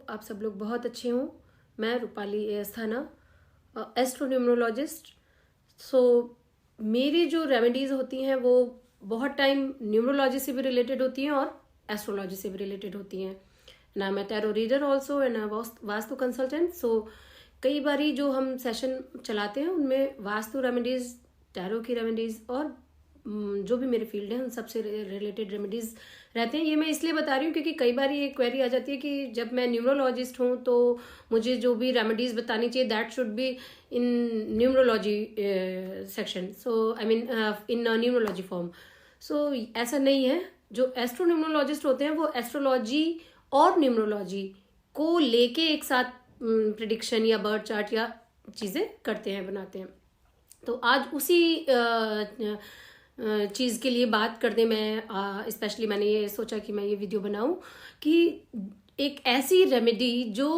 आप सब लोग बहुत अच्छे हों। मैं रूपाली अस्थाना, एस्ट्रोन्यूमरोलॉजिस्ट। सो मेरी जो रेमेडीज़ होती हैं वो बहुत टाइम न्यूमरोलॉजी से भी रिलेटेड होती हैं और एस्ट्रोलॉजी से भी रिलेटेड होती हैं। ना मैं tarot reader also and vastu consultant. So कई बारी जो हम सेशन चलाते हैं उनमें वास्तु रेमेडीज़, टैरो की रेमेडीज़ और जो भी मेरे फील्ड है उन सबसे रिलेटेड रेमेडीज रहते हैं। ये मैं इसलिए बता रही हूँ क्योंकि कई बार ये क्वेरी आ जाती है कि जब मैं न्यूमरोलॉजिस्ट हूँ तो मुझे जो भी रेमेडीज बतानी चाहिए that should be in numerology section, so I mean in numerology form. So ऐसा नहीं है। जो एस्ट्रोन्यूमरोलॉजिस्ट होते हैं वो एस्ट्रोलॉजी और न्यूमरोलॉजी को लेके एक साथ प्रिडिक्शन या बर्थ चार्ट या चीज़ें करते हैं, बनाते हैं। तो आज उसी चीज़ के लिए बात करने में स्पेशली मैंने ये सोचा कि मैं ये वीडियो बनाऊं कि एक ऐसी रेमेडी जो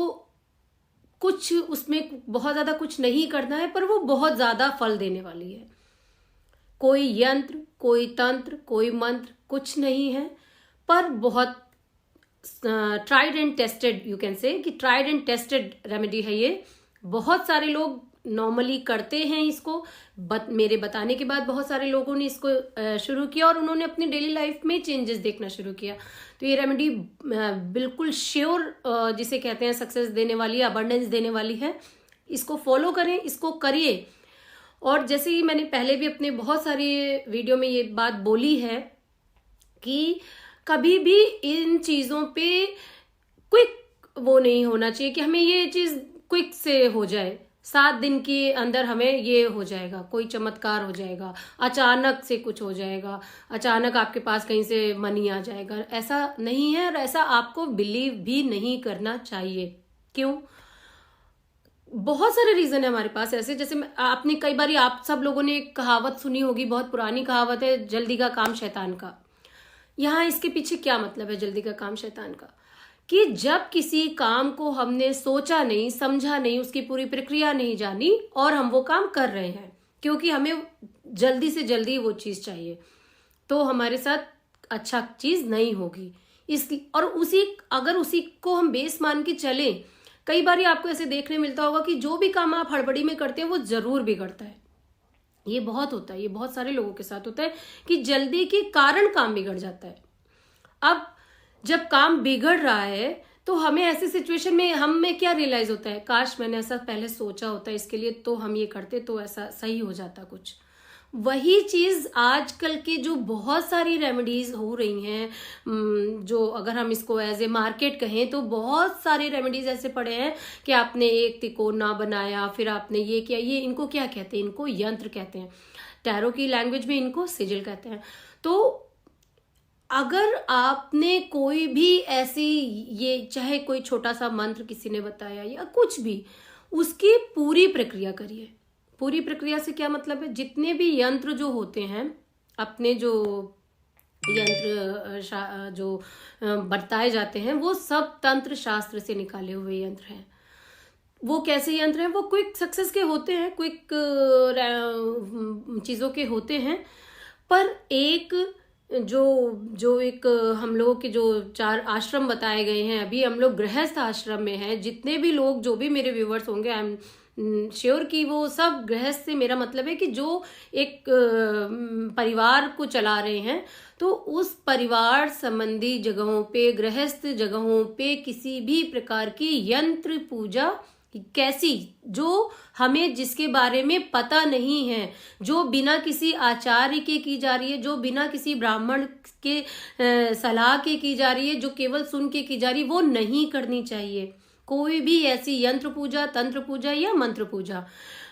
कुछ उसमें बहुत ज़्यादा कुछ नहीं करना है पर वो बहुत ज़्यादा फल देने वाली है। कोई यंत्र, कोई तंत्र, कोई मंत्र कुछ नहीं है, पर बहुत tried and tested, you can say कि ट्राइड एंड टेस्टेड रेमेडी है ये। बहुत सारे लोग नॉर्मली करते हैं इसको, मेरे बताने के बाद बहुत सारे लोगों ने इसको शुरू किया और उन्होंने अपनी डेली लाइफ में चेंजेस देखना शुरू किया। तो ये रेमेडी बिल्कुल श्योर, जिसे कहते हैं सक्सेस देने वाली, अबंडेंस देने वाली है। इसको फॉलो करें, इसको करिए। और जैसे ही मैंने पहले भी अपने बहुत सारे वीडियो में ये बात बोली है कि कभी भी इन चीज़ों पे क्विक वो नहीं होना चाहिए कि हमें ये चीज़ क्विक से हो जाए, 7 दिन के अंदर हमें ये हो जाएगा, कोई चमत्कार हो जाएगा, अचानक से कुछ हो जाएगा, अचानक आपके पास कहीं से मनी आ जाएगा। ऐसा नहीं है और ऐसा आपको बिलीव भी नहीं करना चाहिए। क्यों? बहुत सारे रीजन है हमारे पास ऐसे। जैसे आपने कई बार, आप सब लोगों ने एक कहावत सुनी होगी, बहुत पुरानी कहावत है, जल्दी का काम शैतान का। यहाँ इसके पीछे क्या मतलब है जल्दी का काम शैतान का? कि जब किसी काम को हमने सोचा नहीं, समझा नहीं, उसकी पूरी प्रक्रिया नहीं जानी और हम वो काम कर रहे हैं क्योंकि हमें जल्दी से जल्दी वो चीज चाहिए, तो हमारे साथ अच्छा चीज नहीं होगी। और अगर उसी को हम बेस मान के चले, कई बार आपको ऐसे देखने मिलता होगा कि जो भी काम आप हड़बड़ी में करते हैं वो जरूर बिगड़ता है। ये बहुत होता है, ये बहुत सारे लोगों के साथ होता है कि जल्दी के कारण काम बिगड़ जाता है। अब जब काम बिगड़ रहा है तो हमें ऐसी सिचुएशन में हमें क्या रियलाइज होता है, काश मैंने ऐसा पहले सोचा होता इसके लिए, तो हम ये करते तो ऐसा सही हो जाता कुछ। वही चीज आजकल के जो बहुत सारी रेमेडीज हो रही हैं, जो अगर हम इसको एज ए मार्केट कहें तो बहुत सारे रेमेडीज ऐसे पड़े हैं कि आपने एक तिकोना बनाया, फिर आपने ये किया। ये इनको क्या कहते हैं? इनको यंत्र कहते हैं। टैरो की लैंग्वेज में इनको सिजिल कहते हैं। तो अगर आपने कोई भी ऐसी, ये चाहे कोई छोटा सा मंत्र किसी ने बताया या कुछ भी, उसकी पूरी प्रक्रिया करिए। पूरी प्रक्रिया से क्या मतलब है? जितने भी यंत्र जो होते हैं, अपने जो यंत्र जो बताए जाते हैं, वो सब तंत्र शास्त्र से निकाले हुए यंत्र हैं। वो कैसे यंत्र हैं? वो क्विक सक्सेस के होते हैं, क्विक चीज़ों के होते हैं। पर एक जो एक हम लोगों के जो 4 आश्रम बताए गए हैं, अभी हम लोग गृहस्थ आश्रम में हैं। जितने भी लोग, जो भी मेरे व्यूवर्स होंगे, आई एम श्योर कि वो सब गृहस्थ से मेरा मतलब है कि जो एक परिवार को चला रहे हैं, तो उस परिवार संबंधी जगहों पे, गृहस्थ जगहों पे किसी भी प्रकार की यंत्र पूजा कैसी, जो हमें जिसके बारे में पता नहीं है, जो बिना किसी आचार्य के की जा रही है, जो बिना किसी ब्राह्मण के सलाह के की जा रही है, जो केवल सुन के की जा रही है, वो नहीं करनी चाहिए। कोई भी ऐसी यंत्र पूजा, तंत्र पूजा या मंत्र पूजा,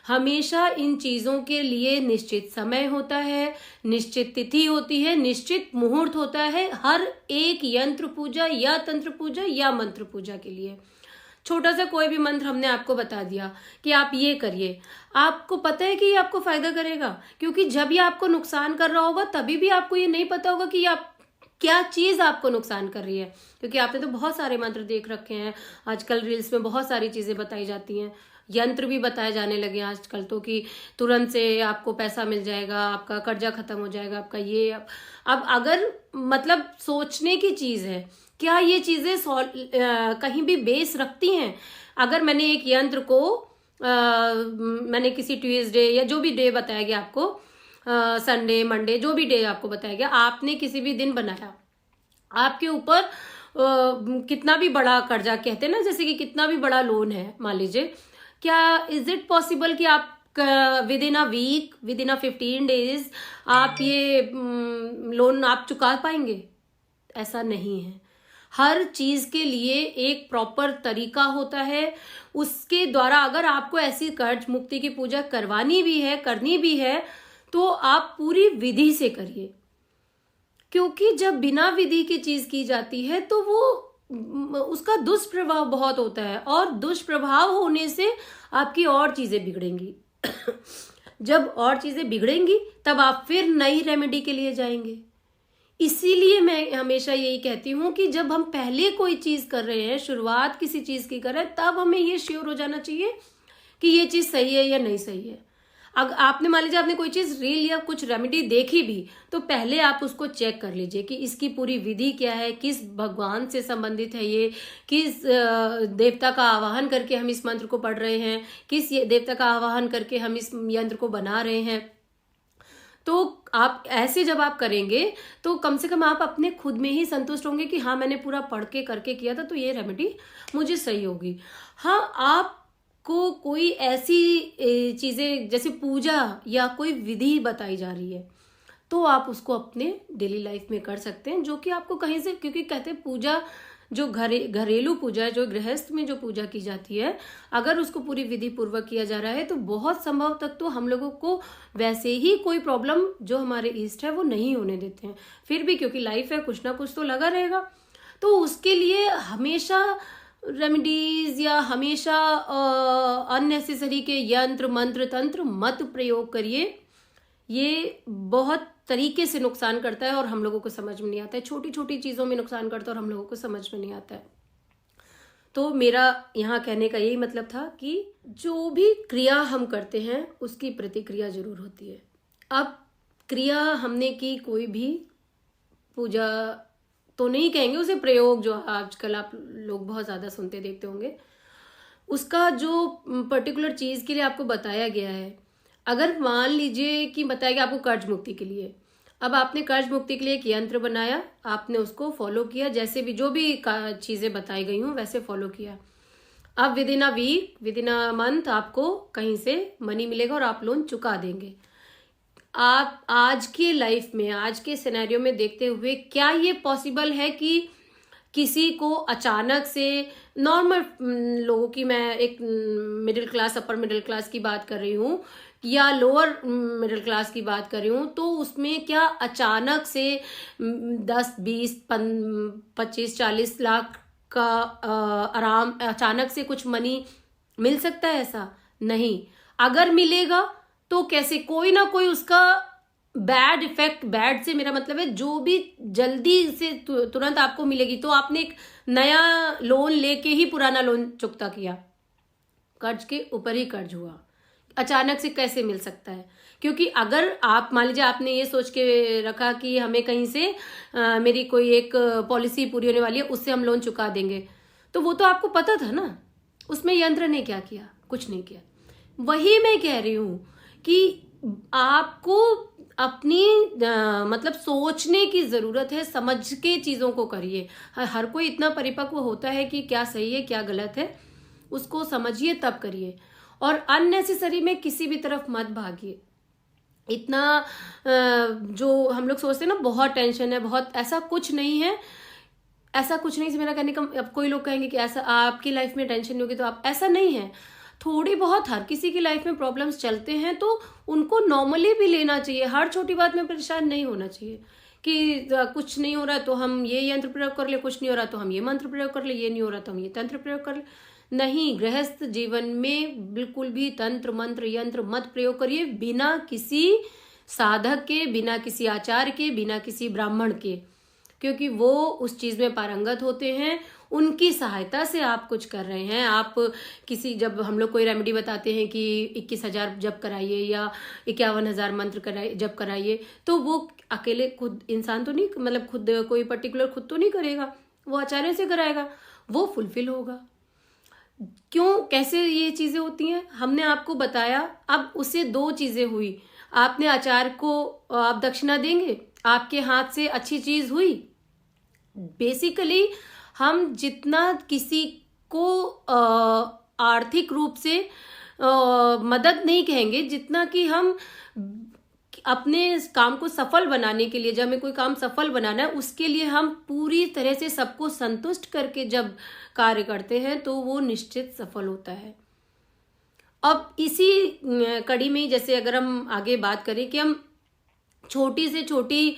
हमेशा इन चीजों के लिए निश्चित समय होता है, निश्चित तिथि होती है, निश्चित मुहूर्त होता है हर एक यंत्र पूजा या तंत्र पूजा या मंत्र पूजा के लिए। छोटा सा कोई भी मंत्र हमने आपको बता दिया कि आप ये करिए, आपको पता है कि ये आपको फायदा करेगा, क्योंकि जब ये आपको नुकसान कर रहा होगा तभी भी आपको ये नहीं पता होगा कि आप क्या चीज आपको नुकसान कर रही है। क्योंकि आपने तो बहुत सारे मंत्र देख रखे हैं, आजकल रील्स में बहुत सारी चीजें बताई जाती हैं, यंत्र भी बताए जाने लगे हैं आजकल तो, कि तुरंत से आपको पैसा मिल जाएगा, आपका कर्जा खत्म हो जाएगा, आपका ये। अब अगर मतलब सोचने की चीज है क्या ये चीजें कहीं भी बेस रखती हैं? अगर मैंने एक यंत्र को मैंने किसी ट्यूसडे या जो भी डे बताया गया आपको, संडे मंडे जो भी डे आपको बताया गया, आपने किसी भी दिन बनाया, आपके ऊपर कितना भी बड़ा कर्जा, कहते हैं ना, जैसे कि कितना भी बड़ा लोन है मान लीजिए, क्या इज इट पॉसिबल कि आप within a week, within a 15 days आप ये लोन आप चुका पाएंगे? ऐसा नहीं है। हर चीज के लिए एक प्रॉपर तरीका होता है। उसके द्वारा अगर आपको ऐसी कर्ज मुक्ति की पूजा करवानी भी है, करनी भी है, तो आप पूरी विधि से करिए, क्योंकि जब बिना विधि की चीज की जाती है तो वो उसका दुष्प्रभाव बहुत होता है, और दुष्प्रभाव होने से आपकी और चीजें बिगड़ेंगी। जब और चीजें बिगड़ेंगी तब आप फिर नई रेमेडी के लिए जाएंगे। इसीलिए मैं हमेशा यही कहती हूं कि जब हम पहले कोई चीज कर रहे हैं, शुरुआत किसी चीज की कर रहे हैं, तब हमें ये श्योर हो जाना चाहिए कि ये चीज सही है या नहीं सही है। अगर आपने मान लीजिए आपने कोई चीज रील या कुछ रेमेडी देखी भी, तो पहले आप उसको चेक कर लीजिए कि इसकी पूरी विधि क्या है, किस भगवान से संबंधित है ये, किस देवता का आवाहन करके हम इस मंत्र को पढ़ रहे हैं, किस देवता का आवाहन करके हम इस यंत्र को बना रहे हैं। तो आप ऐसे जब आप करेंगे तो कम से कम आप अपने खुद में ही संतुष्ट होंगे कि हाँ, मैंने पूरा पढ़ के करके किया था, तो ये रेमेडी मुझे सही होगी। हाँ, आपको कोई ऐसी चीजें जैसे पूजा या कोई विधि बताई जा रही है, तो आप उसको अपने डेली लाइफ में कर सकते हैं, जो कि आपको कहीं से, क्योंकि कहते हैं पूजा जो घरेलू पूजा है, जो गृहस्थ में जो पूजा की जाती है, अगर उसको पूरी विधि पूर्वक किया जा रहा है तो बहुत संभव तक तो हम लोगों को वैसे ही कोई प्रॉब्लम जो हमारे ईस्ट है वो नहीं होने देते हैं। फिर भी क्योंकि लाइफ है, कुछ ना कुछ तो लगा रहेगा, तो उसके लिए हमेशा रेमेडीज या हमेशा अननेसेसरी के यंत्र मंत्र तंत्र मत प्रयोग करिए। ये बहुत तरीके से नुकसान करता है और हम लोगों को समझ में नहीं आता है। छोटी छोटी चीजों में नुकसान करता है और हम लोगों को समझ में नहीं आता है। तो मेरा यहाँ कहने का यही मतलब था कि जो भी क्रिया हम करते हैं उसकी प्रतिक्रिया जरूर होती है। अब क्रिया हमने की, कोई भी पूजा तो नहीं कहेंगे उसे, प्रयोग जो आजकल आप लोग बहुत ज्यादा सुनते देखते होंगे, उसका जो पर्टिकुलर चीज के लिए आपको बताया गया है, अगर मान लीजिए कि बताया गया आपको कर्ज मुक्ति के लिए, अब आपने कर्ज मुक्ति के लिए एक यंत्र बनाया, आपने उसको फॉलो किया, जैसे भी जो भी चीजें बताई गई हूं वैसे फॉलो किया। अब within a week, within a month आपको कहीं से मनी मिलेगा और आप लोन चुका देंगे। आप आज के लाइफ में, आज के सिनेरियो में देखते हुए, क्या ये पॉसिबल है कि किसी को अचानक से, नॉर्मल लोगों की, मैं एक middle class, upper middle class की बात कर रही हूँ या लोअर मिडिल क्लास की बात कर रही हूँ, तो उसमें क्या अचानक से 10, 20, 25, 40 लाख का आराम अचानक से कुछ मनी मिल सकता है? ऐसा नहीं। अगर मिलेगा तो कैसे, कोई ना कोई उसका बैड इफेक्ट, बैड से मेरा मतलब है जो भी जल्दी से तुरंत आपको मिलेगी। तो आपने एक नया लोन लेके ही पुराना लोन चुकता किया, कर्ज के ऊपर ही कर्ज हुआ, अचानक से कैसे मिल सकता है? क्योंकि अगर आप मान लीजिए आपने ये सोच के रखा कि हमें कहीं से मेरी कोई एक पॉलिसी पूरी होने वाली है, उससे हम लोन चुका देंगे, तो वो तो आपको पता था ना, उसमें यंत्र ने क्या किया? कुछ नहीं किया। वही मैं कह रही हूं कि आपको अपनी मतलब सोचने की जरूरत है, समझ के चीजों को करिए। हर कोई इतना परिपक्व होता है कि क्या सही है क्या गलत है, उसको समझिए तब करिए, और अननेसेसरी में किसी भी तरफ मत भागिए। इतना जो हम लोग सोचते हैं ना, बहुत टेंशन है, बहुत, ऐसा कुछ नहीं है। ऐसा कुछ नहीं से मेरा कहने का, अब कोई लोग कहेंगे कि ऐसा आपकी लाइफ में टेंशन नहीं होगी, तो आप, ऐसा नहीं है। थोड़ी बहुत हर किसी की लाइफ में प्रॉब्लम्स चलते हैं, तो उनको नॉर्मली भी लेना चाहिए। हर छोटी बात में परेशान नहीं होना चाहिए कि कुछ नहीं हो रहा तो हम ये यंत्र प्रयोग कर ले, कुछ नहीं हो रहा तो हम ये मंत्र प्रयोग कर ले, ये नहीं हो रहा तो हम ये तंत्र प्रयोग कर ले। नहीं, गृहस्थ जीवन में बिल्कुल भी तंत्र मंत्र यंत्र मत प्रयोग करिए, बिना किसी साधक के, बिना किसी आचार्य के, बिना किसी ब्राह्मण के, क्योंकि वो उस चीज में पारंगत होते हैं। उनकी सहायता से आप कुछ कर रहे हैं। आप किसी, जब हम लोग कोई रेमेडी बताते हैं कि 21,000 जप कराइए या 51,000 मंत्र कराइए, जप कराइए, तो वो अकेले खुद इंसान तो नहीं, मतलब खुद कोई पर्टिकुलर खुद तो नहीं करेगा, वो आचार्यों से कराएगा, वो फुलफिल होगा। क्यों, कैसे ये चीजें होती हैं, हमने आपको बताया। अब उससे दो चीजें हुई, आपने आचार्य को आप दक्षिणा देंगे, आपके हाथ से अच्छी चीज हुई। बेसिकली हम जितना किसी को आर्थिक रूप से मदद नहीं कहेंगे, जितना कि हम अपने इस काम को सफल बनाने के लिए, जब हमें कोई काम सफल बनाना है उसके लिए हम पूरी तरह से सबको संतुष्ट करके जब कार्य करते हैं तो वो निश्चित सफल होता है। अब इसी कड़ी में जैसे अगर हम आगे बात करें कि हम छोटी से छोटी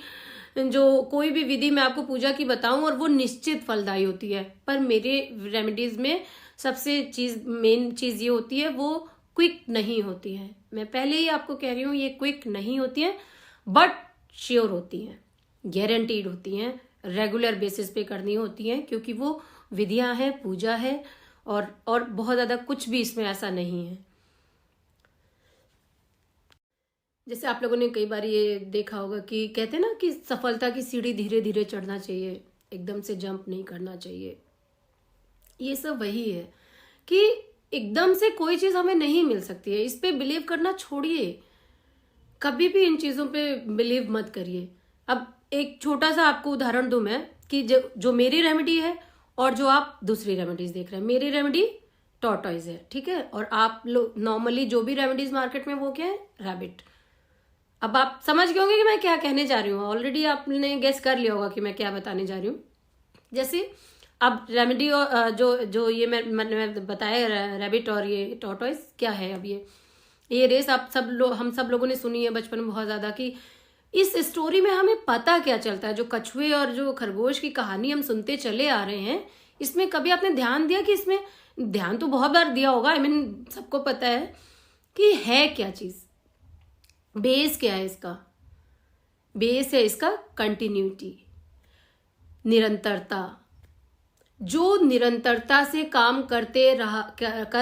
जो कोई भी विधि मैं आपको पूजा की बताऊं और वो निश्चित फलदायी होती है, पर मेरे रेमेडीज में सबसे मेन चीज ये होती है, वो क्विक नहीं होती है। मैं पहले ही आपको कह रही हूँ ये क्विक नहीं होती है, बट श्योर होती हैं, गारंटीड होती हैं, रेगुलर बेसिस पे करनी होती हैं, क्योंकि वो विधियां हैं, पूजा है और बहुत ज्यादा कुछ भी इसमें ऐसा नहीं है। जैसे आप लोगों ने कई बार ये देखा होगा कि कहते हैं ना कि सफलता की सीढ़ी धीरे धीरे चढ़ना चाहिए, एकदम से जंप नहीं करना चाहिए। ये सब वही है कि एकदम से कोई चीज हमें नहीं मिल सकती है। इस पे बिलीव करना छोड़िए, कभी भी इन चीजों पे बिलीव मत करिए। अब एक छोटा सा आपको उदाहरण दूं मैं कि जो मेरी रेमेडी है और जो आप दूसरी रेमेडीज देख रहे हैं। मेरी रेमेडी टॉर्टॉइज है, ठीक है, और आप लोग नॉर्मली जो भी रेमेडीज मार्केट में वो क्या है, रैबिट। अब आप समझ गए होंगे कि मैं क्या कहने जा रही हूँ, ऑलरेडी आपने गेस कर लिया होगा कि मैं क्या बताने जा रही हूँ। जैसे अब रेमेडी और जो ये मैंने बताया रैबिट और ये टॉर्टॉइज क्या है। अब ये रेस आप हम सब लोगों ने सुनी है बचपन में बहुत ज्यादा, कि इस स्टोरी में हमें पता क्या चलता है। जो कछुए और जो खरगोश की कहानी हम सुनते चले आ रहे हैं, इसमें कभी आपने ध्यान दिया कि इसमें, ध्यान तो बहुत बार दिया होगा, आई मीन सबको पता है कि है क्या चीज, बेस क्या है इसका। बेस है इसका कंटिन्यूटी, निरंतरता। जो निरंतरता से काम कर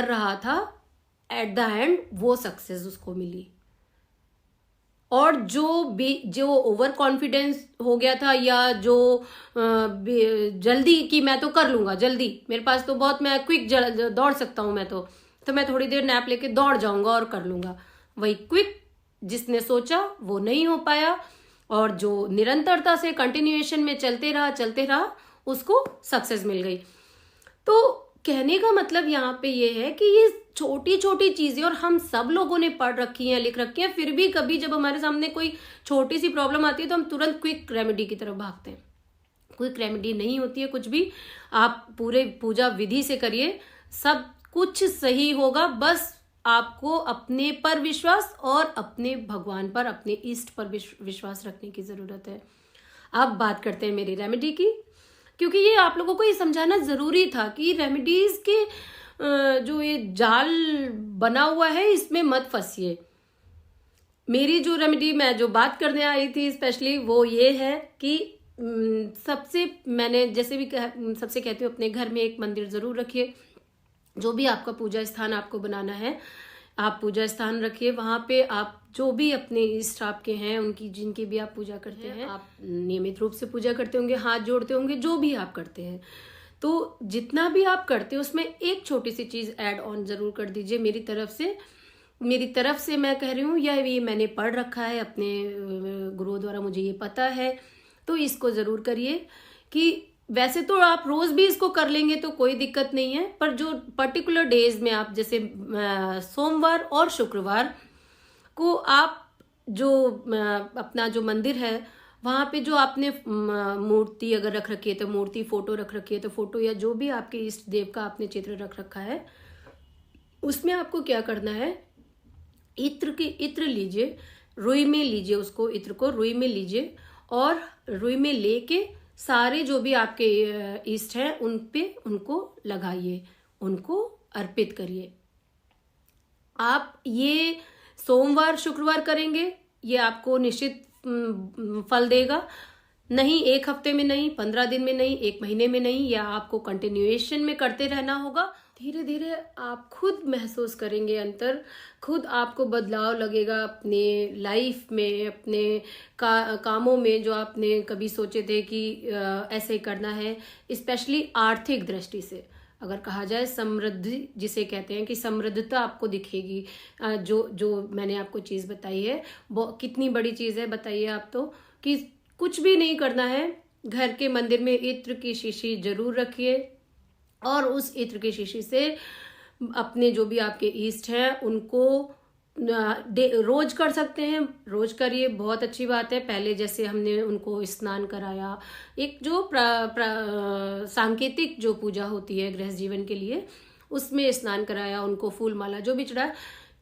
रहा था, एट द एंड वो सक्सेस उसको मिली। और जो ओवर कॉन्फिडेंस हो गया था, या जो जल्दी कि मैं तो कर लूंगा, जल्दी मेरे पास तो बहुत, मैं क्विक दौड़ सकता हूं, मैं तो मैं थोड़ी देर नैप लेके दौड़ जाऊंगा और कर लूंगा, वही क्विक जिसने सोचा वो नहीं हो पाया। और जो निरंतरता से कंटिन्यूएशन में चलते रहा उसको सक्सेस मिल गई। तो कहने का मतलब यहाँ पे ये है कि ये छोटी छोटी चीजें, और हम सब लोगों ने पढ़ रखी हैं, लिख रखी हैं, फिर भी कभी जब हमारे सामने कोई छोटी सी प्रॉब्लम आती है तो हम तुरंत क्विक रेमेडी की तरफ भागते हैं। क्विक रेमेडी नहीं होती है कुछ भी। आप पूरे पूजा विधि से करिए, सब कुछ सही होगा। बस आपको अपने पर विश्वास और अपने भगवान पर, इष्ट अपने पर विश्वास रखने की जरूरत है। अब बात करते हैं मेरी रेमेडी की, क्योंकि ये आप लोगों को ये समझाना जरूरी था कि रेमेडीज के जो ये जाल बना हुआ है इसमें मत फंसिए। मेरी जो रेमेडी मैं जो बात करने आई थी स्पेशली वो ये है कि सबसे, मैंने जैसे भी सबसे कहती हूँ, अपने घर में एक मंदिर जरूर रखिए। जो भी आपका पूजा स्थान आपको बनाना है, आप पूजा स्थान रखिए। वहां पे आप जो भी अपने इष्ट आपके हैं, उनकी जिनकी भी आप पूजा करते हैं, आप नियमित रूप से पूजा करते होंगे, हाथ जोड़ते होंगे, जो भी आप करते हैं, तो जितना भी आप करते हो उसमें एक छोटी सी चीज ऐड ऑन जरूर कर दीजिए। मेरी तरफ से मैं कह रही हूँ, या ये मैंने पढ़ रखा है अपने गुरुओं द्वारा, मुझे ये पता है, तो इसको जरूर करिए। कि वैसे तो आप रोज भी इसको कर लेंगे तो कोई दिक्कत नहीं है, पर जो पर्टिकुलर डेज में आप, जैसे सोमवार और शुक्रवार को आप जो अपना जो मंदिर है वहां पे जो आपने मूर्ति अगर रख रखी है तो मूर्ति, फोटो रख रखी है तो फोटो, या जो भी आपके इष्ट देव का आपने चित्र रख रखा है, उसमें आपको क्या करना है, इत्र लीजिए, रुई में लीजिए, उसको इत्र को रुई में लीजिए, और रुई में लेके सारे जो भी आपके इष्ट हैं उन पे उनको लगाइए, उनको अर्पित करिए। आप ये सोमवार शुक्रवार करेंगे, ये आपको निश्चित फल देगा। नहीं 1 हफ्ते में नहीं, 15 दिन में नहीं, 1 महीने में नहीं, या आपको कंटिन्यूएशन में करते रहना होगा। धीरे धीरे आप खुद महसूस करेंगे अंतर, खुद आपको बदलाव लगेगा अपने लाइफ में, अपने कामों में जो आपने कभी सोचे थे कि ऐसे करना है। स्पेशली आर्थिक दृष्टि से अगर कहा जाए, समृद्धि जिसे कहते हैं कि समृद्धता आपको दिखेगी। जो जो मैंने आपको चीज़ बताई है वो कितनी बड़ी चीज़ है बताइए आप। तो कि कुछ भी नहीं करना है, घर के मंदिर में इत्र की शीशी जरूर रखिए और उस इत्र की शीशी से अपने जो भी आपके ईष्ट हैं उनको रोज कर सकते हैं, रोज करिए, बहुत अच्छी बात है। पहले जैसे हमने उनको स्नान कराया, एक जो सांकेतिक जो पूजा होती है गृहस्थ जीवन के लिए, उसमें स्नान कराया, उनको फूल माला जो भी चढ़ाया,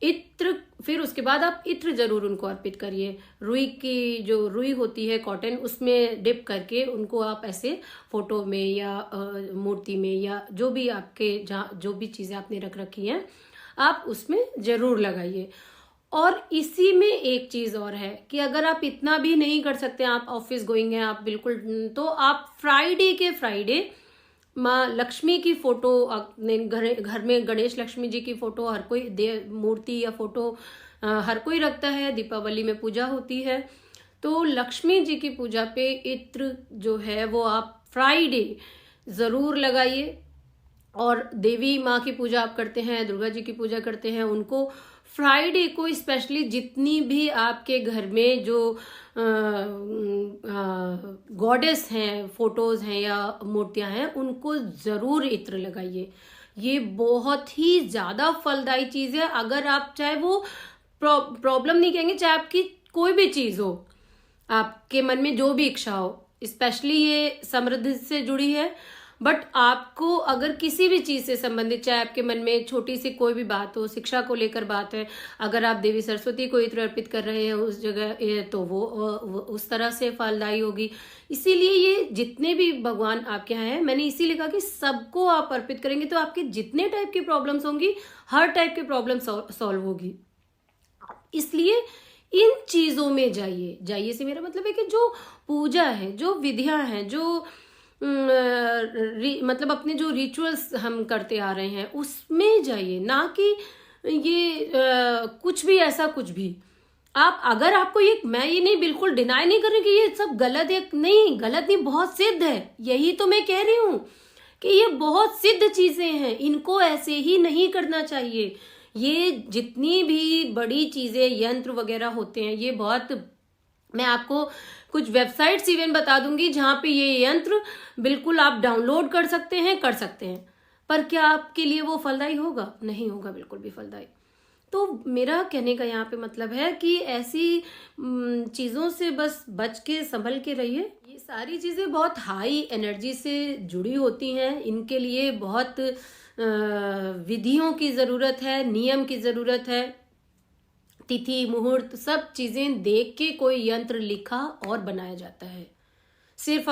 इत्र, फिर उसके बाद आप इत्र जरूर उनको अर्पित करिए। रुई की जो रुई होती है कॉटन, उसमें डिप करके उनको आप ऐसे फोटो में या मूर्ति में या जो भी आपके जहाँ जो भी चीजें आपने रख रखी हैं आप उसमें जरूर लगाइए। और इसी में एक चीज और है कि अगर आप इतना भी नहीं कर सकते, आप ऑफिस गोइंग हैं आप बिल्कुल, तो आप फ्राइडे के फ्राइडे माँ लक्ष्मी की फोटो अपने घर में, गणेश लक्ष्मी जी की फोटो हर कोई मूर्ति या फोटो हर कोई रखता है। दीपावली में पूजा होती है, तो लक्ष्मी जी की पूजा पे इत्र जो है वो आप फ्राइडे जरूर लगाइए। और देवी माँ की पूजा आप करते हैं, दुर्गा जी की पूजा करते हैं, उनको फ्राइडे को स्पेशली जितनी भी आपके घर में जो गॉडेस हैं, फोटोज हैं या मूर्तियां हैं, उनको जरूर इत्र लगाइए। ये बहुत ही ज्यादा फलदायी चीज है। अगर आप चाहे वो प्रॉब्लम नहीं कहेंगे, चाहे आपकी कोई भी चीज हो, आपके मन में जो भी इच्छा हो, स्पेशली ये समृद्धि से जुड़ी है, बट आपको अगर किसी भी चीज से संबंधित, चाहे आपके मन में छोटी सी कोई भी बात हो, शिक्षा को लेकर बात है, अगर आप देवी सरस्वती को इत्र अर्पित कर रहे हैं उस जगह, तो वो उस तरह से फलदायी होगी। इसीलिए ये जितने भी भगवान आपके यहाँ हैं, मैंने इसीलिए कहा कि सबको आप अर्पित करेंगे तो आपके जितने टाइप की प्रॉब्लम्स होंगी, हर टाइप की प्रॉब्लम सॉल्व होगी। इसलिए इन चीजों में जाइए से मेरा मतलब है कि जो पूजा है, जो विधियां हैं, जो मतलब अपने जो रिचुअल्स हम करते आ रहे हैं उसमें जाइए, ना कि ये कुछ भी ऐसा कुछ भी। आप अगर आपको ये, मैं ये नहीं बिल्कुल डिनाई नहीं कर रही कि ये सब गलत है, नहीं गलत नहीं, बहुत सिद्ध है। यही तो मैं कह रही हूं कि ये बहुत सिद्ध चीजें हैं, इनको ऐसे ही नहीं करना चाहिए। ये जितनी भी बड़ी चीजें, यंत्र वगैरह होते हैं, ये बहुत, मैं आपको कुछ वेबसाइट्स इवन बता दूंगी जहां पे ये यंत्र बिल्कुल आप डाउनलोड कर सकते हैं, पर क्या आपके लिए वो फलदायी होगा? नहीं होगा, बिल्कुल भी फलदायी। तो मेरा कहने का यहाँ पे मतलब है कि ऐसी चीजों से बस बच के संभल के रहिए। ये सारी चीजें बहुत हाई एनर्जी से जुड़ी होती हैं, इनके लिए बहुत विधियों की जरूरत है, नियम की जरूरत है, तिथि मुहूर्त सब चीजें देख के कोई यंत्र लिखा और बनाया जाता है। सिर्फ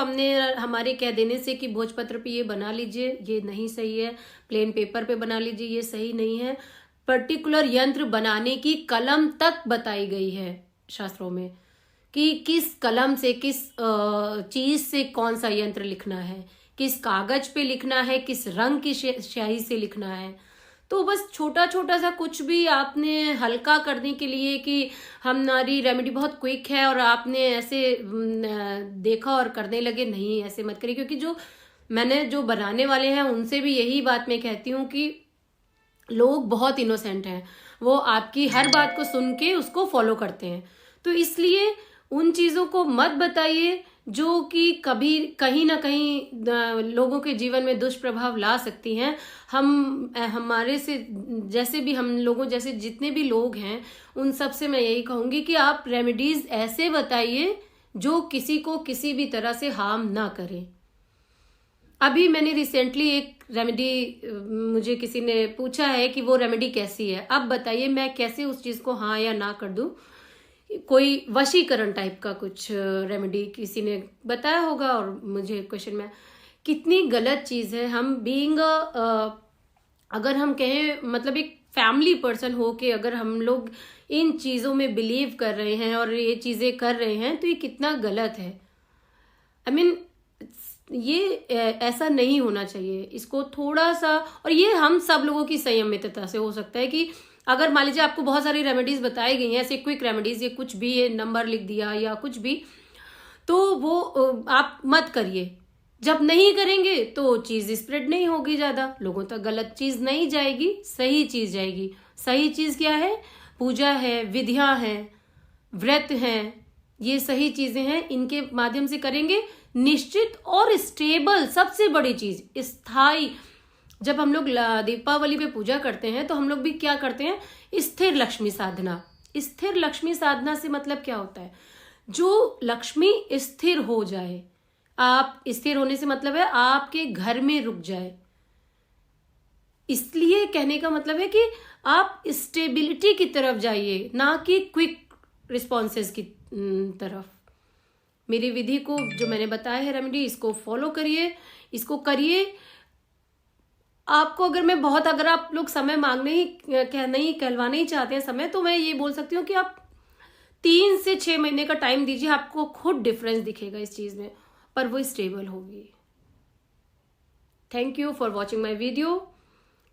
हमारे कह देने से कि भोजपत्र पे ये बना लीजिए, ये नहीं सही है, प्लेन पेपर पे बना लीजिए, ये सही नहीं है। पर्टिकुलर यंत्र बनाने की कलम तक बताई गई है शास्त्रों में कि किस कलम से, किस चीज से कौन सा यंत्र लिखना है, किस कागज पे लिखना है, किस रंग की स्याही से लिखना है। तो बस छोटा छोटा सा कुछ भी आपने हल्का करने के लिए कि हमारी रेमेडी बहुत क्विक है और आपने ऐसे देखा और करने लगे, नहीं ऐसे मत करिए। क्योंकि जो बनाने वाले हैं उनसे भी यही बात मैं कहती हूँ कि लोग बहुत इनोसेंट हैं, वो आपकी हर बात को सुन के उसको फॉलो करते हैं। तो इसलिए उन चीजों को मत बताइए जो कि कभी कहीं ना कहीं लोगों के जीवन में दुष्प्रभाव ला सकती हैं। हमारे से जैसे भी, हम लोगों जैसे जितने भी लोग हैं, उन सब से मैं यही कहूंगी कि आप रेमेडीज ऐसे बताइए जो किसी को किसी भी तरह से हार्म ना करे। अभी मैंने रिसेंटली एक रेमेडी, मुझे किसी ने पूछा है कि वो रेमेडी कैसी है, अब बताइए मैं कैसे उस चीज को हाँ या ना कर दूं। कोई वशीकरण टाइप का कुछ रेमेडी किसी ने बताया होगा और मुझे क्वेश्चन में, कितनी गलत चीज है। हम बीइंग अगर हम कहें मतलब एक फैमिली पर्सन हो के अगर हम लोग इन चीजों में बिलीव कर रहे हैं और ये चीजें कर रहे हैं तो ये कितना गलत है। आई मीन ये ऐसा नहीं होना चाहिए। इसको थोड़ा सा, और ये हम सब लोगों की संयमितता से हो सकता है कि अगर मान लीजिए आपको बहुत सारी रेमेडीज बताई गई हैं, ऐसे क्विक रेमेडीज, ये कुछ भी, ये नंबर लिख दिया या कुछ भी, तो वो आप मत करिए। जब नहीं करेंगे तो चीज स्प्रेड नहीं होगी, ज्यादा लोगों तक गलत चीज नहीं जाएगी, सही चीज जाएगी। सही चीज क्या है? पूजा है, विधियां हैं, व्रत हैं, ये सही चीजें हैं। इनके माध्यम से करेंगे, निश्चित और स्टेबल, सबसे बड़ी चीज स्थायी। जब हम लोग दीपावली पे पूजा करते हैं तो हम लोग भी क्या करते हैं? स्थिर लक्ष्मी साधना। स्थिर लक्ष्मी साधना से मतलब क्या होता है? जो लक्ष्मी स्थिर हो जाए। आप स्थिर होने से मतलब है आपके घर में रुक जाए। इसलिए कहने का मतलब है कि आप स्टेबिलिटी की तरफ जाइए, ना कि क्विक रिस्पॉन्सेस की तरफ। मेरी विधि को जो मैंने बताया है रेमेडी, इसको फॉलो करिए, इसको करिए। आपको अगर आप लोग समय मांगने ही नहीं कहलवाने ही चाहते हैं समय, तो मैं ये बोल सकती हूँ कि आप 3 से 6 महीने का टाइम दीजिए, आपको खुद डिफरेंस दिखेगा इस चीज में, पर वो स्टेबल होगी। Thank you for watching my video.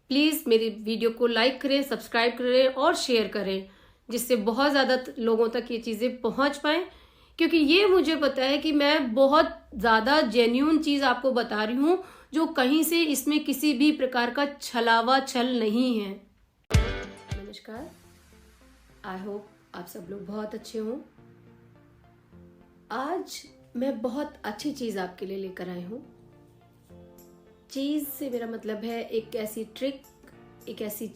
Please मेरी वीडियो को लाइक करें, सब्सक्राइब करें और शेयर करें, जिससे बहुत ज्यादा लोगों तक ये चीजें पहुंच पाए। क्योंकि ये मुझे पता है कि मैं बहुत ज्यादा जेन्यून चीज आपको बता रही हूं, जो कहीं से इसमें किसी भी प्रकार का छलावा छल नहीं है। नमस्कार, आई होप आप सब लोग बहुत अच्छे हों। आज मैं बहुत अच्छी चीज आपके लिए लेकर आई हूं। चीज से मेरा मतलब है एक ऐसी ट्रिक, एक ऐसी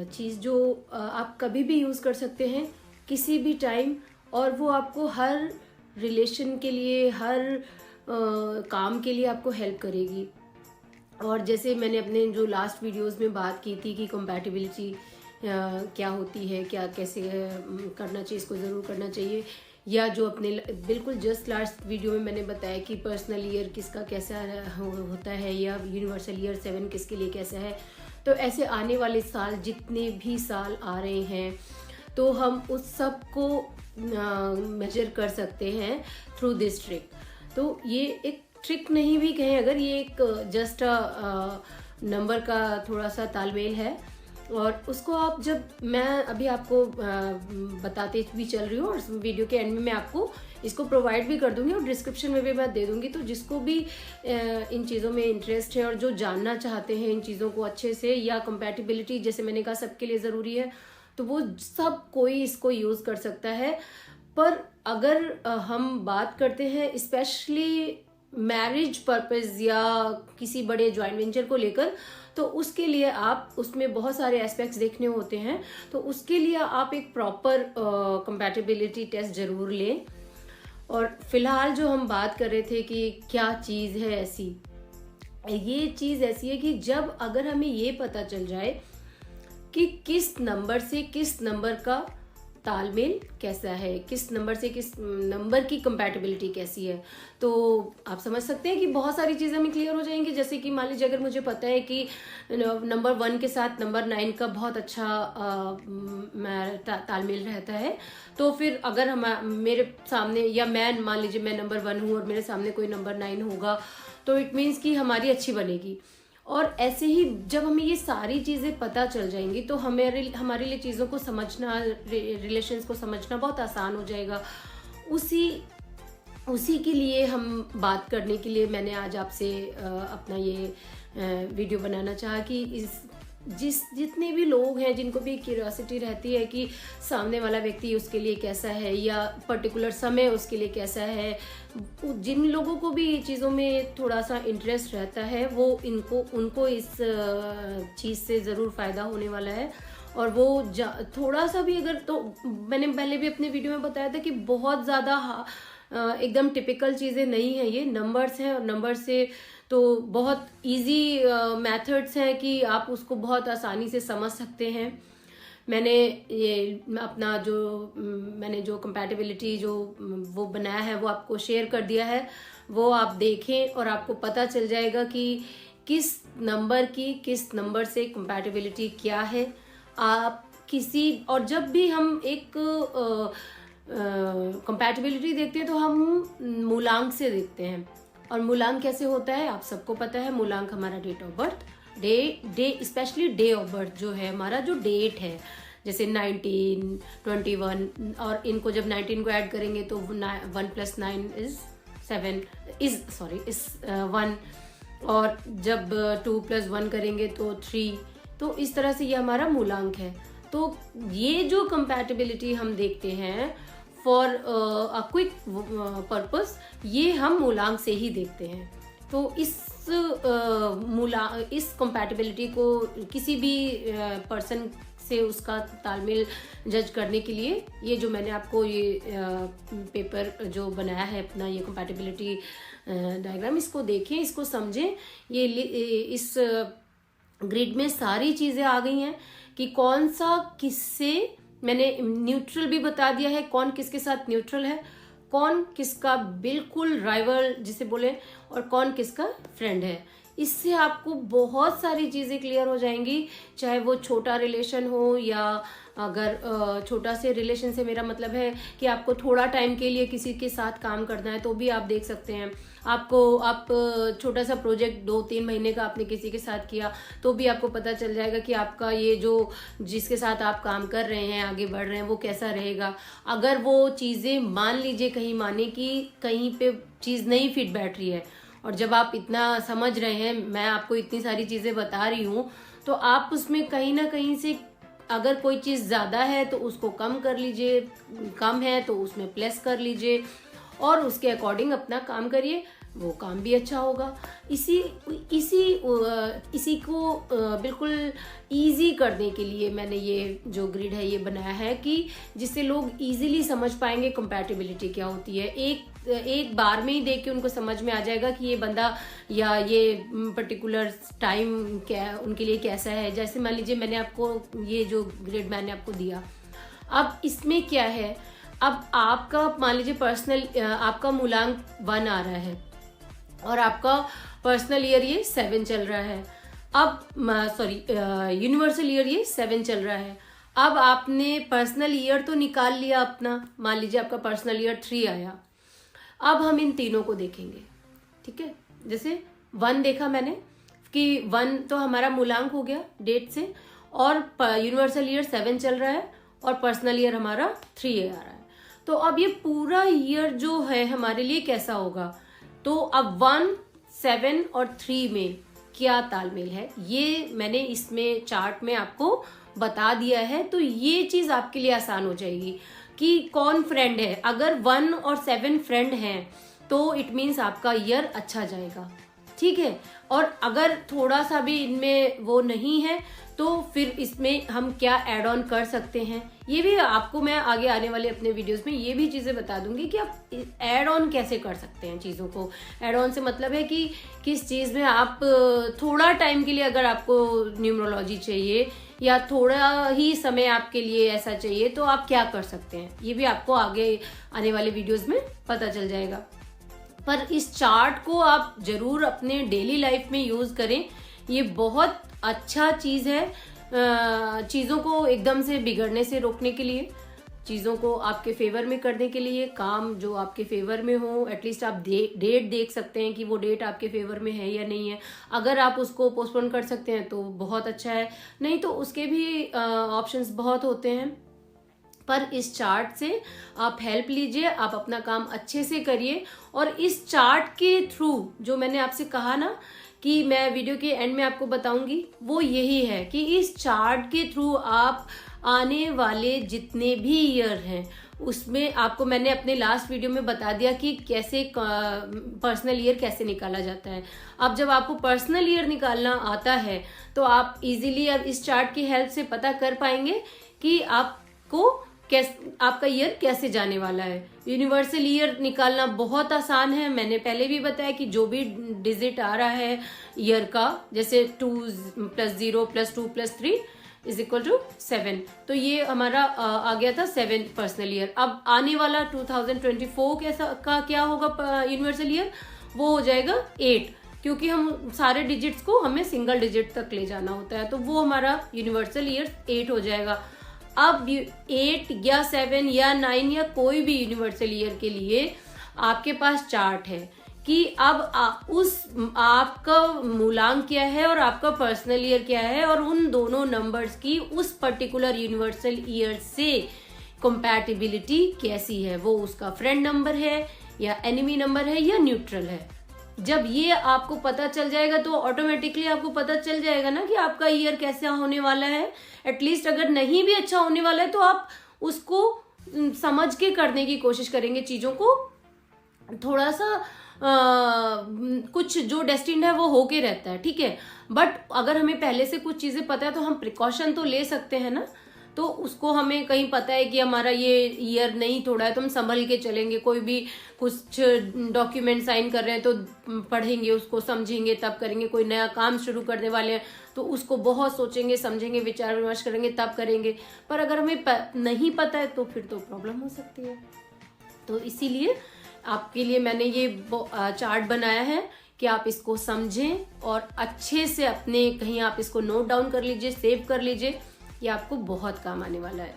चीज जो आप कभी भी यूज कर सकते हैं, किसी भी टाइम, और वो आपको हर रिलेशन के लिए, हर काम के लिए आपको हेल्प करेगी। और जैसे मैंने अपने जो लास्ट वीडियोस में बात की थी कि कंपैटिबिलिटी क्या होती है, क्या कैसे करना चाहिए, इसको ज़रूर करना चाहिए, या जो अपने बिल्कुल जस्ट लास्ट वीडियो में मैंने बताया कि पर्सनल ईयर किसका कैसा होता है, या यूनिवर्सल ईयर 7 किसके लिए कैसा है। तो ऐसे आने वाले साल, जितने भी साल आ रहे हैं, तो हम उस सब को मेजर कर सकते हैं थ्रू दिस ट्रिक। तो ये एक ट्रिक नहीं भी कहें अगर, ये एक जस्ट नंबर का थोड़ा सा तालमेल है। और उसको आप, जब मैं अभी आपको बताते भी चल रही हूँ, और वीडियो के एंड में मैं आपको इसको प्रोवाइड भी कर दूंगी और डिस्क्रिप्शन में भी मैं दे दूंगी। तो जिसको भी इन चीज़ों में इंटरेस्ट है और जो जानना चाहते हैं इन चीज़ों को अच्छे से, या कंपैटिबिलिटी जैसे मैंने कहा सबके लिए ज़रूरी है, तो वो सब कोई इसको यूज़ कर सकता है। पर अगर हम बात करते हैं स्पेशली मैरिज पर्पस या किसी बड़े जॉइंट वेंचर को लेकर, तो उसके लिए आप, उसमें बहुत सारे एस्पेक्ट्स देखने होते हैं, तो उसके लिए आप एक प्रॉपर कंपैटिबिलिटी टेस्ट जरूर लें। और फिलहाल जो हम बात कर रहे थे कि क्या चीज़ है ऐसी, ये चीज़ ऐसी है कि जब अगर हमें ये पता चल जाए कि किस नंबर से किस नंबर का तालमेल कैसा है, किस नंबर से किस नंबर की कंपैटिबिलिटी कैसी है, तो आप समझ सकते हैं कि बहुत सारी चीज़ें हमें क्लियर हो जाएंगी। जैसे कि मान लीजिए अगर मुझे पता है कि नंबर 1 के साथ नंबर 9 का बहुत अच्छा तालमेल रहता है, तो फिर अगर हम मेरे सामने, या मैं मान लीजिए मैं नंबर 1 हूँ और मेरे सामने कोई नंबर 9 होगा, तो इट मीन्स कि हमारी अच्छी बनेगी। और ऐसे ही जब हमें ये सारी चीज़ें पता चल जाएंगी, तो हमारे लिए चीज़ों को समझना, रिलेशंस को समझना बहुत आसान हो जाएगा। उसी के लिए हम बात करने के लिए मैंने आज आपसे अपना ये वीडियो बनाना चाहा कि जितने भी लोग हैं जिनको भी क्यूरियोसिटी रहती है कि सामने वाला व्यक्ति उसके लिए कैसा है, या पर्टिकुलर समय उसके लिए कैसा है, जिन लोगों को भी चीज़ों में थोड़ा सा इंटरेस्ट रहता है, वो उनको इस चीज़ से ज़रूर फ़ायदा होने वाला है। और वो थोड़ा सा भी अगर, तो मैंने पहले भी अपने वीडियो में बताया था कि बहुत ज़्यादा एकदम टिपिकल चीज़ें नहीं है, ये नंबर्स हैं, और नंबर से तो बहुत इजी मेथड्स हैं कि आप उसको बहुत आसानी से समझ सकते हैं। मैंने अपना मैंने जो कंपैटिबिलिटी जो वो बनाया है वो आपको शेयर कर दिया है, वो आप देखें और आपको पता चल जाएगा कि किस नंबर से कंपैटिबिलिटी क्या है। आप और जब भी हम एक कंपैटिबिलिटी देखते हैं तो हम मूलांक से देखते हैं। और मूलांक कैसे होता है आप सबको पता है। मूलांक हमारा date of birth, day specially day of birth जो है हमारा, जो डेट है, जैसे 19, 21, और इनको जब 19 को ऐड करेंगे तो 1 + 9 इज 7 इज 1, और जब 2 + 1 करेंगे तो 3। तो इस तरह से ये हमारा मूलांक है। तो ये जो कंपैटिबिलिटी हम देखते हैं फॉर अ क्विक पर्पस, ये हम मूलांक से ही देखते हैं। तो इस कंपैटिबिलिटी को किसी भी पर्सन से उसका तालमेल जज करने के लिए, ये जो मैंने आपको ये पेपर जो बनाया है अपना, ये कंपैटिबिलिटी डायग्राम, इसको देखें, इसको समझें। ये इस ग्रिड में सारी चीजें आ गई हैं कि कौन सा किससे, मैंने न्यूट्रल भी बता दिया है, कौन किसके साथ न्यूट्रल है, कौन किसका बिल्कुल राइवल जिसे बोले, और कौन किसका फ्रेंड है। इससे आपको बहुत सारी चीज़ें क्लियर हो जाएंगी, चाहे वो छोटा रिलेशन हो, या अगर छोटा से रिलेशन से मेरा मतलब है कि आपको थोड़ा टाइम के लिए किसी के साथ काम करना है तो भी आप देख सकते हैं। आप छोटा सा प्रोजेक्ट 2-3 महीने का आपने किसी के साथ किया तो भी आपको पता चल जाएगा कि आपका ये जो जिसके साथ आप काम कर रहे हैं, आगे बढ़ रहे हैं, वो कैसा रहेगा। अगर वो चीज़ें मान लीजिए कहीं माने कि कहीं पे चीज़ नहीं फिट बैठ रही है, और जब आप इतना समझ रहे हैं, मैं आपको इतनी सारी चीज़ें बता रही हूँ, तो आप उसमें कहीं ना कहीं से अगर कोई चीज़ ज़्यादा है तो उसको कम कर लीजिए, कम है तो उसमें प्लस कर लीजिए, और उसके अकॉर्डिंग अपना काम करिए, वो काम भी अच्छा होगा। इसी को बिल्कुल इजी करने के लिए मैंने ये जो ग्रिड है ये बनाया है, कि जिससे लोग इजीली समझ पाएंगे कंपैटिबिलिटी क्या होती है। एक बार में ही देख के उनको समझ में आ जाएगा कि ये बंदा या ये पर्टिकुलर टाइम क्या उनके लिए कैसा है। जैसे मान लीजिए मैंने आपको ये जो ग्रिड मैंने आपको दिया, अब इसमें क्या है, अब आपका मान लीजिए पर्सनल आपका मूलांक 1 आ रहा है और आपका पर्सनल ईयर ये 7 चल रहा है। अब यूनिवर्सल ईयर ये 7 चल रहा है। अब आपने पर्सनल ईयर तो निकाल लिया अपना, मान लीजिए आपका पर्सनल ईयर 3 आया। अब हम इन तीनों को देखेंगे, ठीक है। जैसे 1 देखा मैंने कि 1 तो हमारा मूलांक हो गया डेट से, और यूनिवर्सल ईयर 7 चल रहा है, और पर्सनल ईयर हमारा 3 आ रहा है। तो अब ये पूरा ईयर जो है हमारे लिए कैसा होगा, तो अब 1, 7 और 3 में क्या तालमेल है, ये मैंने इसमें चार्ट में आपको बता दिया है। तो ये चीज आपके लिए आसान हो जाएगी कि कौन फ्रेंड है। अगर 1 और 7 फ्रेंड हैं तो इट मीन्स आपका ईयर अच्छा जाएगा, ठीक है। और अगर थोड़ा सा भी इनमें वो नहीं है तो फिर इसमें हम क्या ऐड ऑन कर सकते हैं, ये भी आपको मैं आगे आने वाले अपने वीडियोस में ये भी चीज़ें बता दूंगी कि आप ऐड ऑन कैसे कर सकते हैं चीज़ों को। ऐड ऑन से मतलब है कि किस चीज़ में आप थोड़ा टाइम के लिए अगर आपको न्यूमरोलॉजी चाहिए या थोड़ा ही समय आपके लिए ऐसा चाहिए तो आप क्या कर सकते हैं, ये भी आपको आगे आने वाले वीडियोस में पता चल जाएगा। पर इस चार्ट को आप जरूर अपने डेली लाइफ में यूज़ करें, ये बहुत अच्छा चीज़ है चीज़ों को एकदम से बिगड़ने से रोकने के लिए, चीज़ों को आपके फेवर में करने के लिए, काम जो आपके फेवर में हो। एटलीस्ट आप डेट देख सकते हैं कि वो डेट आपके फेवर में है या नहीं है। अगर आप उसको पोस्टपोन कर सकते हैं तो बहुत अच्छा है, नहीं तो उसके भी ऑप्शंस बहुत होते हैं। पर इस चार्ट से आप हेल्प लीजिए, आप अपना काम अच्छे से करिए। और इस चार्ट के थ्रू जो मैंने आपसे कहा ना कि मैं वीडियो के एंड में आपको बताऊंगी, वो यही है कि इस चार्ट के थ्रू आप आने वाले जितने भी ईयर हैं उसमें आपको मैंने अपने लास्ट वीडियो में बता दिया कि कैसे पर्सनल ईयर कैसे निकाला जाता है। अब जब आपको पर्सनल ईयर निकालना आता है तो आप इजीली अब इस चार्ट की हेल्प से पता कर पाएंगे कि आपको आपका ईयर कैसे जाने वाला है। यूनिवर्सल ईयर निकालना बहुत आसान है, मैंने पहले भी बताया कि जो भी डिजिट आ रहा है ईयर का, जैसे 2 + 0 + 2 + 3 = 7, तो ये हमारा आ गया था 7 पर्सनल ईयर। अब आने वाला 2024 का क्या होगा यूनिवर्सल ईयर, वो हो जाएगा 8, क्योंकि हम सारे डिजिट्स को हमें सिंगल डिजिट तक ले जाना होता है, तो वो हमारा यूनिवर्सल ईयर 8 हो जाएगा। अब 8 या 7 या 9 या कोई भी यूनिवर्सल ईयर के लिए आपके पास चार्ट है कि अब आपका मूलांक क्या है और आपका पर्सनल ईयर क्या है, और उन दोनों नंबर्स की उस पर्टिकुलर यूनिवर्सल ईयर से कंपैटिबिलिटी कैसी है, वो उसका फ्रेंड नंबर है या एनिमी नंबर है या न्यूट्रल है। जब ये आपको पता चल जाएगा तो ऑटोमेटिकली आपको पता चल जाएगा ना कि आपका ईयर कैसा होने वाला है। एटलीस्ट अगर नहीं भी अच्छा होने वाला है तो आप उसको समझ के करने की कोशिश करेंगे, चीजों को थोड़ा सा कुछ जो डेस्टिन्ड है वो होके रहता है, ठीक है। बट अगर हमें पहले से कुछ चीजें पता है तो हम प्रिकॉशन तो ले सकते हैं ना। तो उसको हमें कहीं पता है कि हमारा ये ईयर नहीं थोड़ा है तो हम संभल के चलेंगे। कोई भी कुछ डॉक्यूमेंट साइन कर रहे हैं तो पढ़ेंगे, उसको समझेंगे, तब करेंगे। कोई नया काम शुरू करने वाले हैं तो उसको बहुत सोचेंगे, समझेंगे, विचार विमर्श करेंगे, तब करेंगे। पर अगर हमें नहीं पता है तो फिर तो प्रॉब्लम हो सकती है। तो इसीलिए आपके लिए मैंने ये चार्ट बनाया है कि आप इसको समझें और अच्छे से अपने कहीं आप इसको नोट डाउन कर लीजिए, सेव कर लीजिए। ये आपको बहुत काम आने वाला है।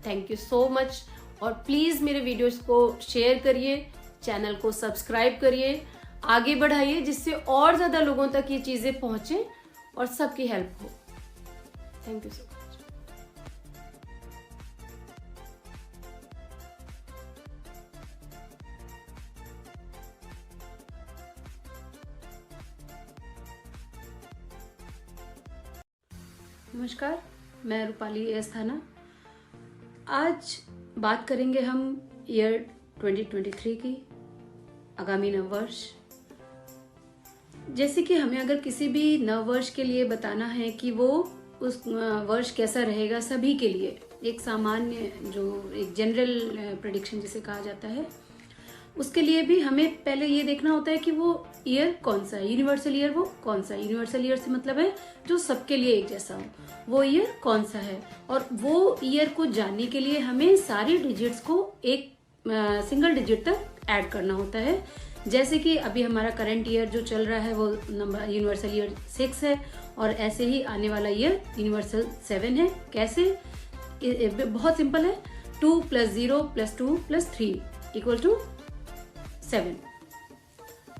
Thank you so much. और प्लीज मेरे वीडियोस को शेयर करिए, चैनल को सब्सक्राइब करिए, आगे बढ़ाइए जिससे और ज्यादा लोगों तक ये चीजें पहुंचे और सबकी हेल्प हो। Thank you so much. नमस्कार, मैं रूपाली अस्थाना। आज बात करेंगे हम ईयर 2023 की, आगामी नववर्ष। जैसे कि हमें अगर किसी भी नववर्ष के लिए बताना है कि वो उस वर्ष कैसा रहेगा सभी के लिए, एक सामान्य जो एक जनरल प्रेडिक्शन जिसे कहा जाता है, उसके लिए भी हमें पहले ये देखना होता है कि वो ईयर कौन सा है, यूनिवर्सल ईयर वो कौन सा है। यूनिवर्सल ईयर से मतलब है जो सबके लिए एक जैसा हो, वो ईयर कौन सा है। और वो ईयर को जानने के लिए हमें सारी डिजिट्स को एक सिंगल डिजिट तक ऐड करना होता है। जैसे कि अभी हमारा करंट ईयर जो चल रहा है वो नंबर यूनिवर्सल ईयर 6 है, और ऐसे ही आने वाला ईयर यूनिवर्सल 7 है। कैसे? बहुत सिंपल है, 2 + 0 + 2 + 3 = 7।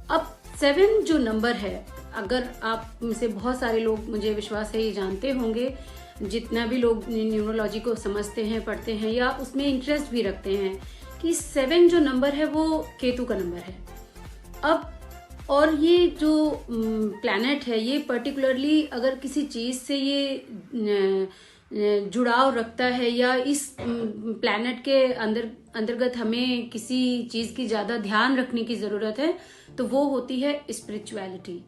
अब 7 जो नंबर है, अगर आप में से बहुत सारे लोग, मुझे विश्वास है ये जानते होंगे, जितना भी लोग न्यूमरोलॉजी को समझते हैं, पढ़ते हैं या उसमें इंटरेस्ट भी रखते हैं, कि 7 जो नंबर है वो केतु का नंबर है। अब और ये जो प्लैनेट है, ये पर्टिकुलरली अगर किसी चीज से ये जुड़ाव रखता है या इस प्लैनेट के अंतर्गत हमें किसी चीज की ज्यादा ध्यान रखने की जरूरत है, तो वो होती है स्पिरिचुअलिटी।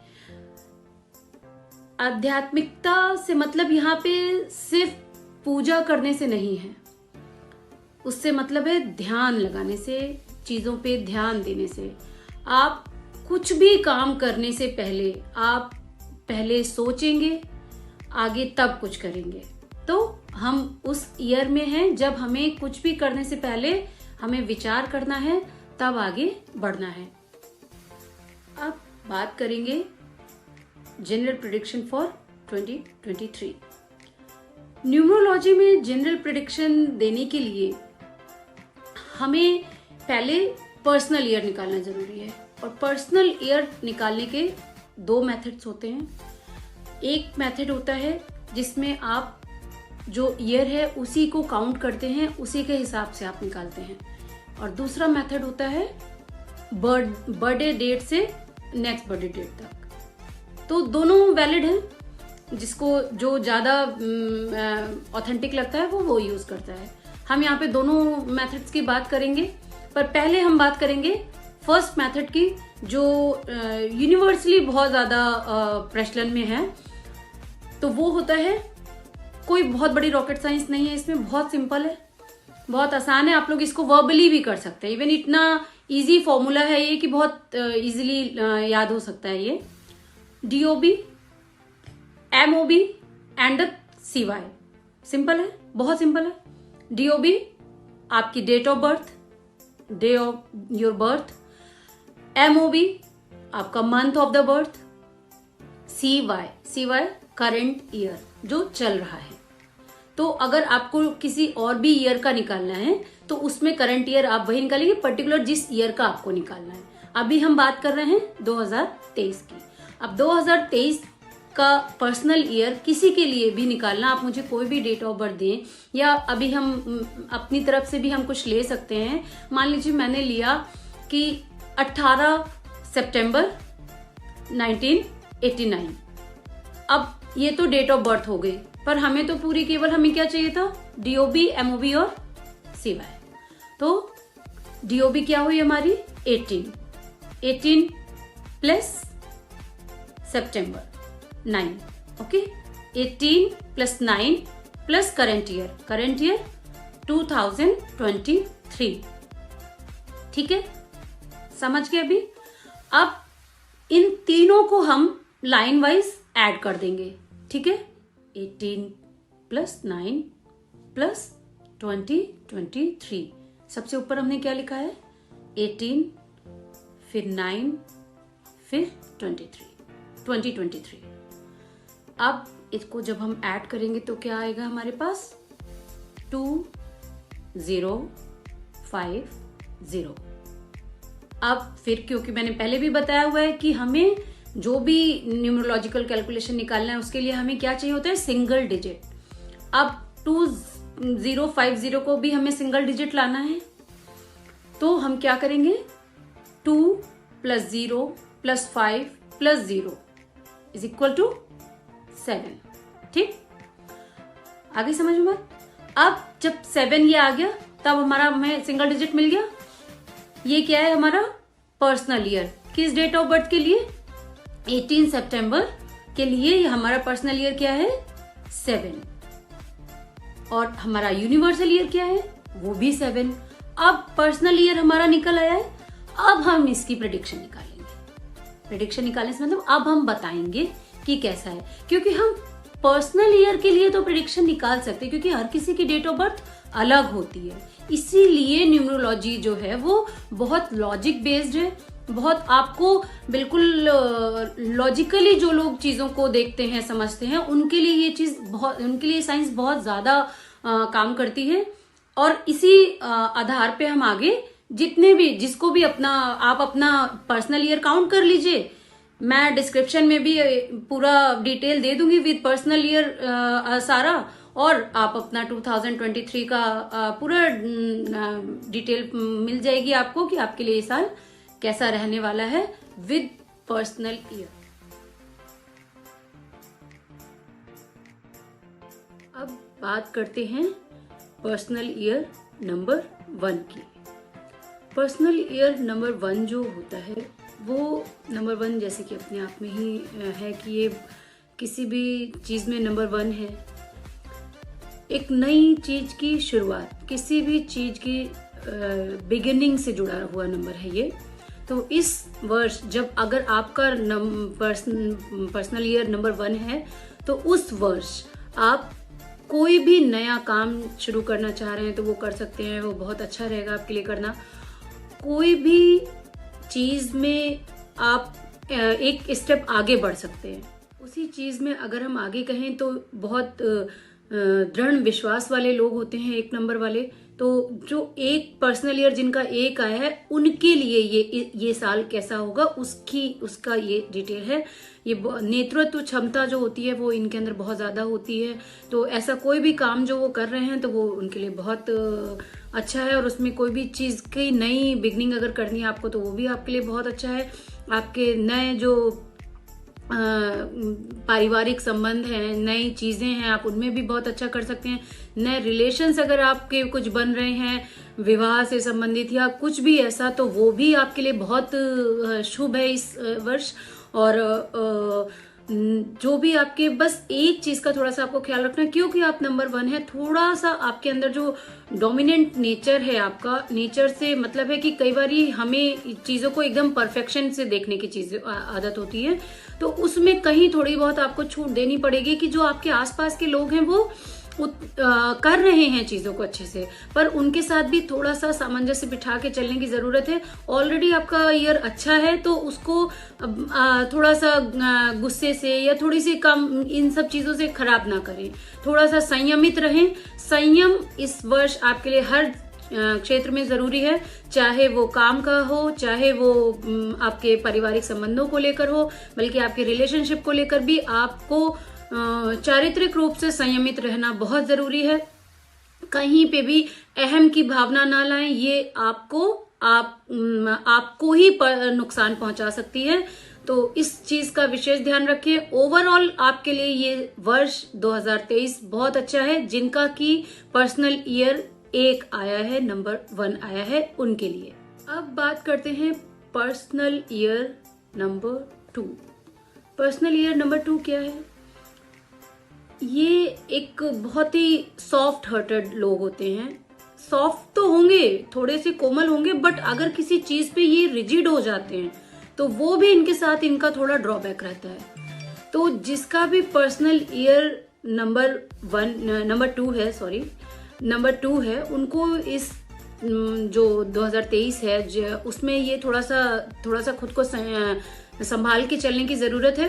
आध्यात्मिकता से मतलब यहाँ पे सिर्फ पूजा करने से नहीं है, उससे मतलब है ध्यान लगाने से, चीजों पे ध्यान देने से। आप कुछ भी काम करने से पहले आप पहले सोचेंगे, आगे तब कुछ करेंगे। तो हम उस ईयर में हैं जब हमें कुछ भी करने से पहले हमें विचार करना है, तब आगे बढ़ना है। अब बात करेंगे जनरल प्रेडिक्शन फॉर 2023। न्यूमरोलॉजी में जनरल प्रेडिक्शन देने के लिए हमें पहले पर्सनल ईयर निकालना जरूरी है, और पर्सनल ईयर निकालने के 2 मेथड्स होते हैं। एक मेथड होता है जिसमें आप जो ईयर है उसी को काउंट करते हैं, उसी के हिसाब से आप निकालते हैं। और दूसरा मेथड होता है बर्थडे डेट से नेक्स्ट बर्थडे डेट तक। तो दोनों वैलिड है, जिसको जो ज्यादा ऑथेंटिक लगता है वो यूज करता है। हम यहाँ पे दोनों मेथड्स की बात करेंगे, पर पहले हम बात करेंगे फर्स्ट मेथड की, जो यूनिवर्सली बहुत ज्यादा प्रचलन में है। तो वो होता है, कोई बहुत बड़ी रॉकेट साइंस नहीं है इसमें, बहुत सिंपल है, बहुत आसान है। आप लोग इसको वर्बली भी कर सकते हैं। इवन इतना इजी फॉर्मूला है ये कि बहुत इजीली याद हो सकता है ये। DOB, MOB and CY। Simple है, बहुत सिंपल है। DOB आपकी date of birth, day of your birth. MOB आपका month of the birth. CY current year जो चल रहा है। तो अगर आपको किसी और भी ईयर का निकालना है तो उसमें करंट ईयर आप वही निकालेंगे, पर्टिकुलर जिस ईयर का आपको निकालना है। अभी हम बात कर रहे हैं 2023 की। अब 2023 का पर्सनल ईयर किसी के लिए भी निकालना, आप मुझे कोई भी डेट ऑफ बर्थ दें, या अभी हम अपनी तरफ से भी हम कुछ ले सकते हैं। मान लीजिए मैंने लिया कि 18 सितंबर 1989। अब ये तो डेट ऑफ बर्थ हो गई, पर हमें तो पूरी केवल हमें क्या चाहिए था, DOB, MOB और CY। तो DOB क्या हुई हमारी 18 प्लस सितंबर 9, okay. 18 plus 9 plus current year 2023, ठीक है, समझ गए अभी। अब इन तीनों को हम लाइन वाइज ऐड कर देंगे, ठीक है। 18 प्लस 9 प्लस 2023, सबसे ऊपर हमने क्या लिखा है, 18 फिर 9 फिर 2023। अब इसको जब हम ऐड करेंगे तो क्या आएगा हमारे पास, 2050। अब फिर क्योंकि मैंने पहले भी बताया हुआ है कि हमें जो भी न्यूमरोलॉजिकल कैलकुलेशन निकालना है उसके लिए हमें क्या चाहिए होता है, सिंगल डिजिट। अब 2050 को भी हमें सिंगल डिजिट लाना है, तो हम क्या करेंगे, 2 plus 0 plus 5 plus 0 is equal to 7, ठीक, आगे समझ में बात। अब जब 7 ये आ गया तब हमारा हमें सिंगल डिजिट मिल गया। ये क्या है हमारा पर्सनल ईयर, किस डेट ऑफ बर्थ के लिए, 18 सितंबर के लिए हमारा पर्सनल ईयर क्या है, 7। और हमारा यूनिवर्सल ईयर क्या है, वो भी 7। अब पर्सनल ईयर हमारा निकल आया है, अब हम इसकी प्रेडिक्शन निकालेंगे। प्रेडिक्शन निकालने से मतलब अब हम बताएंगे कि कैसा है, क्योंकि हम पर्सनल ईयर के लिए तो प्रेडिक्शन निकाल सकते हैं क्योंकि हर किसी की डेट ऑफ बर्थ अलग होती है। इसीलिए न्यूमरोलॉजी जो है वो बहुत लॉजिक बेस्ड है, बहुत आपको बिल्कुल लॉजिकली जो लोग चीजों को देखते हैं समझते हैं उनके लिए ये चीज बहुत, उनके लिए साइंस बहुत ज्यादा काम करती है। और इसी आधार पे हम आगे जितने भी, जिसको भी आप अपना पर्सनल ईयर काउंट कर लीजिए। मैं डिस्क्रिप्शन में भी पूरा डिटेल दे दूंगी विद पर्सनल ईयर सारा, और आप अपना 2023 का पूरा डिटेल मिल जाएगी आपको कि आपके लिए ये साल कैसा रहने वाला है विद पर्सनल ईयर। अब बात करते हैं पर्सनल ईयर नंबर 1 की। पर्सनल ईयर नंबर 1 जो होता है वो नंबर 1 जैसे कि अपने आप में ही है कि ये किसी भी चीज में नंबर 1 है, एक नई चीज की शुरुआत, किसी भी चीज की बिगिनिंग से जुड़ा हुआ नंबर है ये। तो इस वर्ष जब अगर आपका पर्सनल ईयर नंबर 1 है तो उस वर्ष आप कोई भी नया काम शुरू करना चाह रहे हैं तो वो कर सकते हैं, वो बहुत अच्छा रहेगा आपके लिए करना। कोई भी चीज में आप एक स्टेप आगे बढ़ सकते हैं। उसी चीज में अगर हम आगे कहें तो बहुत दृढ़ विश्वास वाले लोग होते हैं 1 नंबर वाले, तो जो एक पर्सनल ईयर जिनका 1 आया है उनके लिए ये साल कैसा होगा उसका ये डिटेल है। ये नेतृत्व क्षमता जो होती है वो इनके अंदर बहुत ज्यादा होती है, तो ऐसा कोई भी काम जो वो कर रहे हैं तो वो उनके लिए बहुत अच्छा है। और उसमें कोई भी चीज की नई बिगनिंग अगर करनी है आपको तो वो भी आपके लिए बहुत अच्छा है। आपके नए जो पारिवारिक संबंध हैं, नई चीजें हैं, आप उनमें भी बहुत अच्छा कर सकते हैं। नए रिलेशंस अगर आपके कुछ बन रहे हैं विवाह से संबंधित या कुछ भी ऐसा, तो वो भी आपके लिए बहुत शुभ है इस वर्ष। और जो भी आपके, बस एक चीज का थोड़ा सा आपको ख्याल रखना है, क्योंकि आप नंबर 1 है, थोड़ा सा आपके अंदर जो डोमिनेंट नेचर है, आपका नेचर से मतलब है कि कई बार हमें चीजों को एकदम परफेक्शन से देखने की चीज आदत होती है, तो उसमें कहीं थोड़ी बहुत आपको छूट देनी पड़ेगी कि जो आपके आसपास के लोग हैं वो कर रहे हैं चीजों को अच्छे से, पर उनके साथ भी थोड़ा सा सामंजस्य बिठा के चलने की जरूरत है। ऑलरेडी आपका ईयर अच्छा है तो उसको थोड़ा सा गुस्से से या थोड़ी सी कम इन सब चीजों से खराब ना करें, थोड़ा सा संयमित रहें। संयम इस वर्ष आपके लिए हर क्षेत्र में जरूरी है, चाहे वो काम का हो, चाहे वो आपके पारिवारिक संबंधों को लेकर हो, बल्कि आपके रिलेशनशिप को लेकर भी आपको चारित्रिक रूप से संयमित रहना बहुत जरूरी है। कहीं पे भी अहम की भावना ना लाएं, ये आपको ही नुकसान पहुंचा सकती है, तो इस चीज का विशेष ध्यान रखें। ओवरऑल आपके लिए ये वर्ष 2023 बहुत अच्छा है। जिनका की पर्सनल ईयर 1 आया है, नंबर 1 आया है, उनके लिए। अब बात करते हैं personal year number 2। Personal year number 2 क्या है? ये एक बहुत ही सॉफ्ट हार्टेड लोग होते हैं। सॉफ्ट तो होंगे, थोड़े से कोमल होंगे, बट अगर किसी चीज पे ये रिजिड हो जाते हैं तो वो भी इनके साथ इनका थोड़ा ड्रॉबैक रहता है। तो जिसका भी पर्सनल ईयर नंबर 2 है, उनको इस जो 2023 है उसमें ये थोड़ा सा खुद को संभाल के चलने की जरूरत है